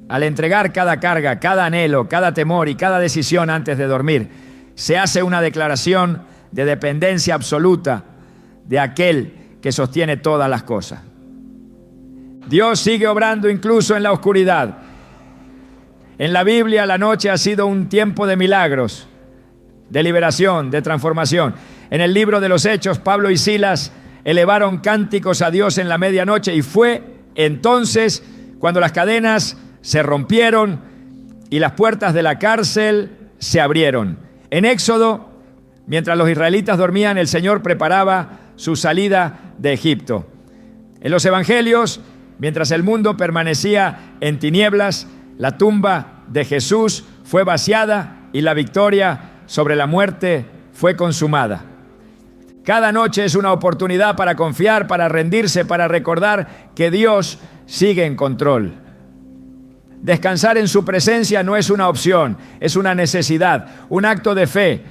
Al entregar cada carga, cada anhelo, cada temor y cada decisión antes de dormir, se hace una declaración de dependencia absoluta de aquel que sostiene todas las cosas. Dios sigue obrando incluso en la oscuridad. En la Biblia, la noche ha sido un tiempo de milagros, de liberación, de transformación. En el libro de los Hechos, Pablo y Silas elevaron cánticos a Dios en la medianoche, y fue entonces cuando las cadenas se rompieron y las puertas de la cárcel se abrieron. En Éxodo, mientras los israelitas dormían, el Señor preparaba su salida de Egipto. En los evangelios, mientras el mundo permanecía en tinieblas, la tumba de Jesús fue vaciada y la victoria sobre la muerte fue consumada. Cada noche es una oportunidad para confiar, para rendirse, para recordar que Dios sigue en control. Descansar en su presencia no es una opción, es una necesidad, un acto de fe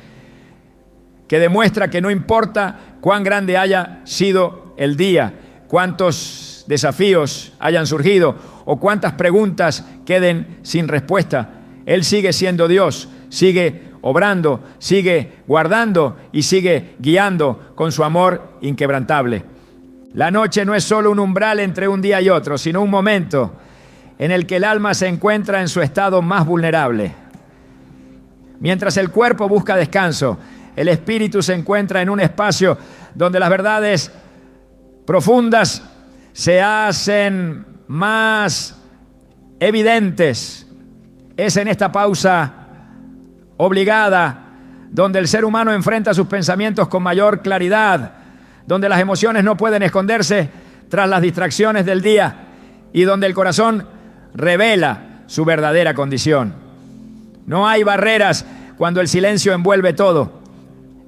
que demuestra que no importa cuán grande haya sido el día, cuántos desafíos hayan surgido o cuántas preguntas queden sin respuesta, Él sigue siendo Dios, sigue obrando, sigue guardando y sigue guiando con su amor inquebrantable. La noche no es solo un umbral entre un día y otro, sino un momento en el que el alma se encuentra en su estado más vulnerable. Mientras el cuerpo busca descanso, el espíritu se encuentra en un espacio donde las verdades profundas se hacen más evidentes. Es en esta pausa obligada donde el ser humano enfrenta sus pensamientos con mayor claridad, donde las emociones no pueden esconderse tras las distracciones del día y donde el corazón revela su verdadera condición. No hay barreras cuando el silencio envuelve todo,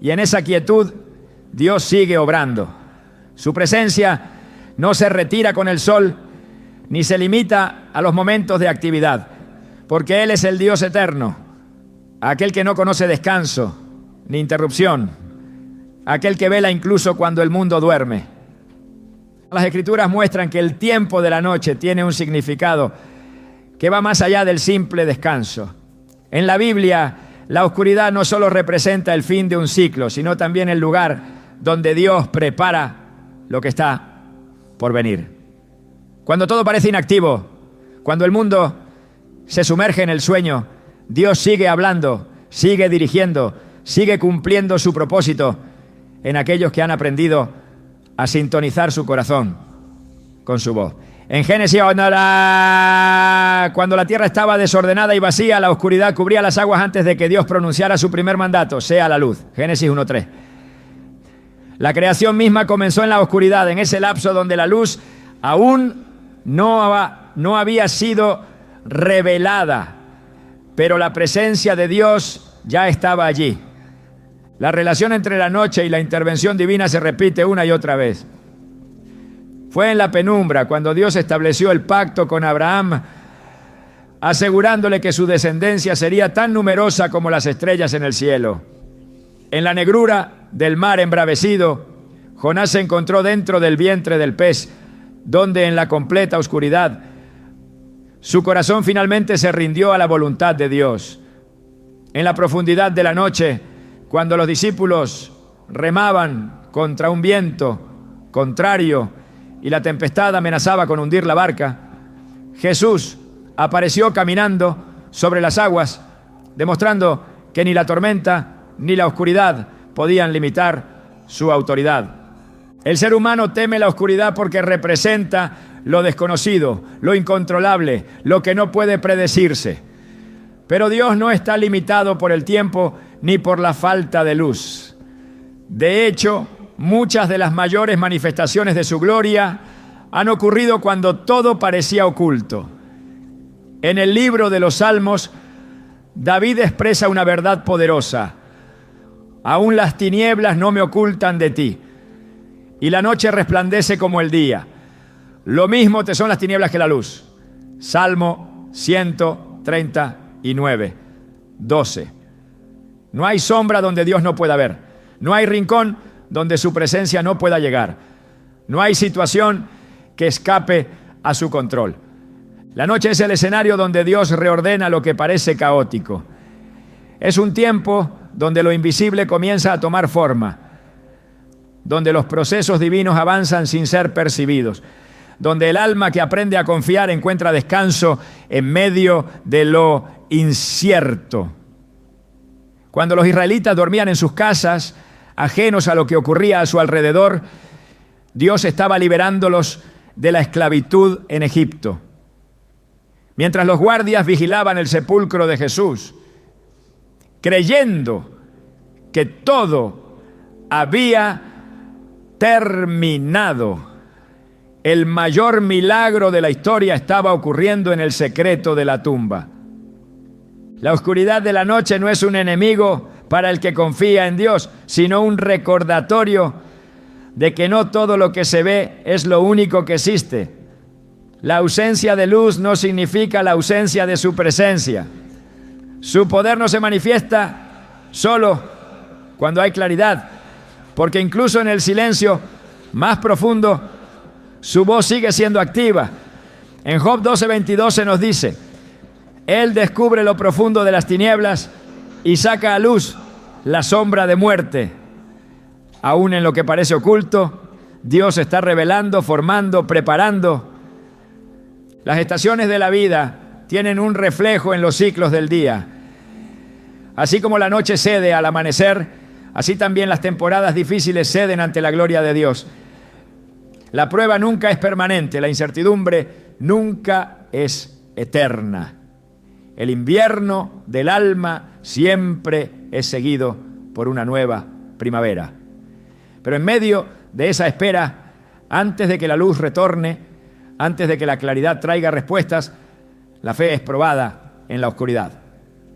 y en esa quietud Dios sigue obrando. Su presencia no se retira con el sol ni se limita a los momentos de actividad, porque Él es el Dios eterno, aquel que no conoce descanso ni interrupción, aquel que vela incluso cuando el mundo duerme. Las Escrituras muestran que el tiempo de la noche tiene un significado que va más allá del simple descanso. En la Biblia, la oscuridad no solo representa el fin de un ciclo, sino también el lugar donde Dios prepara lo que está por venir. Cuando todo parece inactivo, cuando el mundo se sumerge en el sueño, Dios sigue hablando, sigue dirigiendo, sigue cumpliendo su propósito en aquellos que han aprendido a sintonizar su corazón con su voz. En Génesis, cuando la tierra estaba desordenada y vacía, la oscuridad cubría las aguas antes de que Dios pronunciara su primer mandato, sea la luz. Génesis 1:3. La creación misma comenzó en la oscuridad, en ese lapso donde la luz aún no había sido revelada, pero la presencia de Dios ya estaba allí. La relación entre la noche y la intervención divina se repite una y otra vez. Fue en la penumbra cuando Dios estableció el pacto con Abraham, asegurándole que su descendencia sería tan numerosa como las estrellas en el cielo. En la negrura del mar embravecido, Jonás se encontró dentro del vientre del pez, donde en la completa oscuridad su corazón finalmente se rindió a la voluntad de Dios. En la profundidad de la noche, cuando los discípulos remaban contra un viento contrario y la tempestad amenazaba con hundir la barca, Jesús apareció caminando sobre las aguas, demostrando que ni la tormenta ni la oscuridad podían limitar su autoridad. El ser humano teme la oscuridad porque representa lo desconocido, lo incontrolable, lo que no puede predecirse. Pero Dios no está limitado por el tiempo ni por la falta de luz. De hecho, muchas de las mayores manifestaciones de su gloria han ocurrido cuando todo parecía oculto. En el libro de los Salmos, David expresa una verdad poderosa. Aún las tinieblas no me ocultan de ti, y la noche resplandece como el día. Lo mismo te son las tinieblas que la luz. Salmo 139, 12. No hay sombra donde Dios no pueda ver. No hay rincón donde su presencia no pueda llegar. No hay situación que escape a su control. La noche es el escenario donde Dios reordena lo que parece caótico. Es un tiempo donde lo invisible comienza a tomar forma, donde los procesos divinos avanzan sin ser percibidos, donde el alma que aprende a confiar encuentra descanso en medio de lo incierto. Cuando los israelitas dormían en sus casas, ajenos a lo que ocurría a su alrededor, Dios estaba liberándolos de la esclavitud en Egipto. Mientras los guardias vigilaban el sepulcro de Jesús, creyendo que todo había terminado, el mayor milagro de la historia estaba ocurriendo en el secreto de la tumba. La oscuridad de la noche no es un enemigo para el que confía en Dios, sino un recordatorio de que no todo lo que se ve es lo único que existe. La ausencia de luz no significa la ausencia de su presencia. Su poder no se manifiesta solo cuando hay claridad, porque incluso en el silencio más profundo, su voz sigue siendo activa. En Job 12:22 se nos dice: Él descubre lo profundo de las tinieblas y saca a luz la sombra de muerte. Aún en lo que parece oculto, Dios se está revelando, formando, preparando. Las estaciones de la vida tienen un reflejo en los ciclos del día. Así como la noche cede al amanecer, así también las temporadas difíciles ceden ante la gloria de Dios. La prueba nunca es permanente, la incertidumbre nunca es eterna. El invierno del alma siempre es seguido por una nueva primavera. Pero en medio de esa espera, antes de que la luz retorne, antes de que la claridad traiga respuestas, la fe es probada en la oscuridad.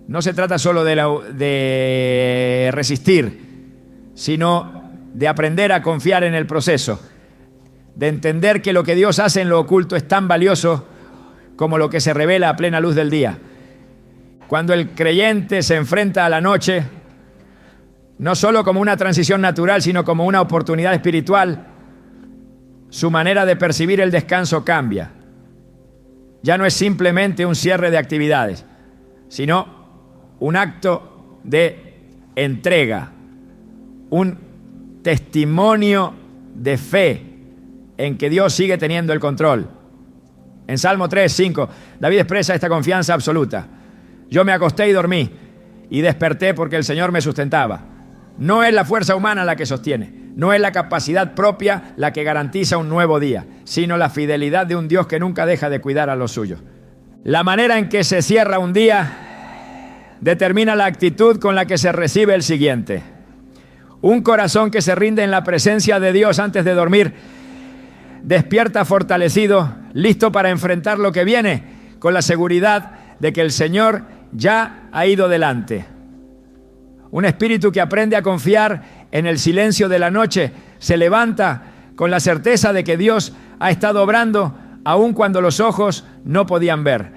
No se trata solo de resistir, sino de aprender a confiar en el proceso, de entender que lo que Dios hace en lo oculto es tan valioso como lo que se revela a plena luz del día. Cuando el creyente se enfrenta a la noche, no solo como una transición natural, sino como una oportunidad espiritual, su manera de percibir el descanso cambia. Ya no es simplemente un cierre de actividades, sino un acto de entrega, un testimonio de fe en que Dios sigue teniendo el control. En Salmo 3:5, David expresa esta confianza absoluta. Yo me acosté y dormí, y desperté porque el Señor me sustentaba. No es la fuerza humana la que sostiene, no es la capacidad propia la que garantiza un nuevo día, sino la fidelidad de un Dios que nunca deja de cuidar a los suyos. La manera en que se cierra un día determina la actitud con la que se recibe el siguiente. Un corazón que se rinde en la presencia de Dios antes de dormir despierta fortalecido, listo para enfrentar lo que viene, con la seguridad de que el Señor ya ha ido delante. Un espíritu que aprende a confiar en el silencio de la noche se levanta con la certeza de que Dios ha estado obrando aun cuando los ojos no podían ver.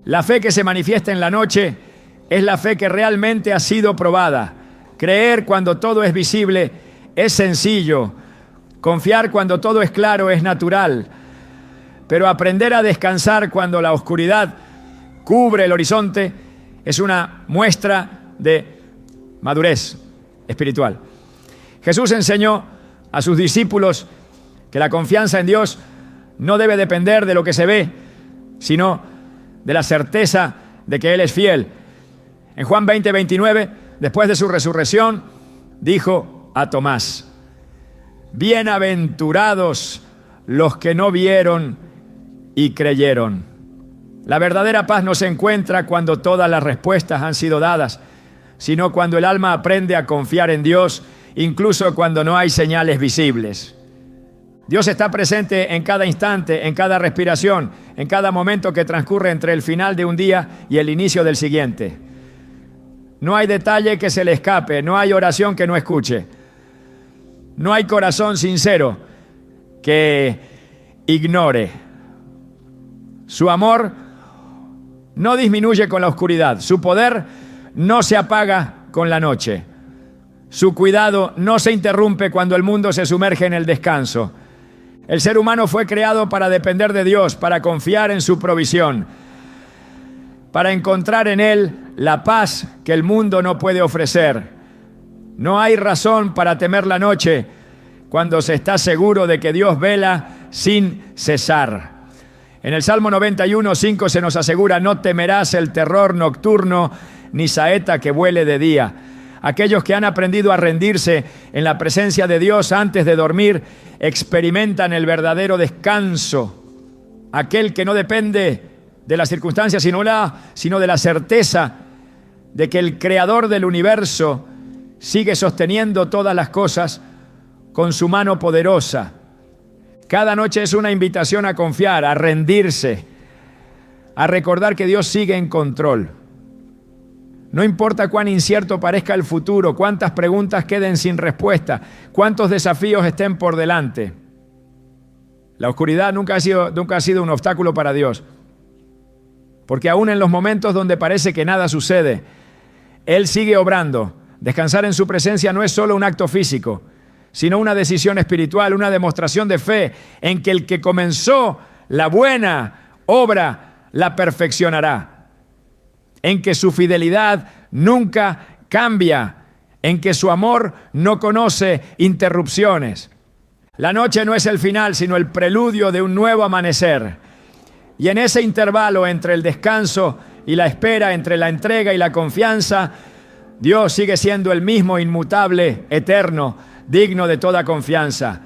La fe que se manifiesta en la noche es la fe que realmente ha sido probada. Creer cuando todo es visible es sencillo. Confiar cuando todo es claro es natural. Pero aprender a descansar cuando la oscuridad cubre el horizonte es una muestra de madurez espiritual. Jesús enseñó a sus discípulos que la confianza en Dios no debe depender de lo que se ve, sino de la certeza de que Él es fiel. En Juan 20:29, después de su resurrección, dijo a Tomás: bienaventurados los que no vieron y creyeron. La verdadera paz no se encuentra cuando todas las respuestas han sido dadas, sino cuando el alma aprende a confiar en Dios, incluso cuando no hay señales visibles. Dios está presente en cada instante, en cada respiración, en cada momento que transcurre entre el final de un día y el inicio del siguiente. No hay detalle que se le escape, no hay oración que no escuche. No hay corazón sincero que ignore. Su amor no disminuye con la oscuridad. Su poder no se apaga con la noche. Su cuidado no se interrumpe cuando el mundo se sumerge en el descanso. El ser humano fue creado para depender de Dios, para confiar en su provisión, para encontrar en Él la paz que el mundo no puede ofrecer. No hay razón para temer la noche cuando se está seguro de que Dios vela sin cesar. En el Salmo 91:5 se nos asegura: no temerás el terror nocturno, ni saeta que vuele de día. Aquellos que han aprendido a rendirse en la presencia de Dios antes de dormir experimentan el verdadero descanso, aquel que no depende de las circunstancias, sino de la certeza de que el Creador del universo sigue sosteniendo todas las cosas con su mano poderosa. Cada noche es una invitación a confiar, a rendirse, a recordar que Dios sigue en control. No importa cuán incierto parezca el futuro, cuántas preguntas queden sin respuesta, cuántos desafíos estén por delante. La oscuridad nunca ha sido un obstáculo para Dios, porque aún en los momentos donde parece que nada sucede, Él sigue obrando. Descansar en su presencia no es solo un acto físico, sino una decisión espiritual, una demostración de fe en que el que comenzó la buena obra la perfeccionará, en que su fidelidad nunca cambia, en que su amor no conoce interrupciones. La noche no es el final, sino el preludio de un nuevo amanecer. Y en ese intervalo entre el descanso y la espera, entre la entrega y la confianza, Dios sigue siendo el mismo, inmutable, eterno, digno de toda confianza.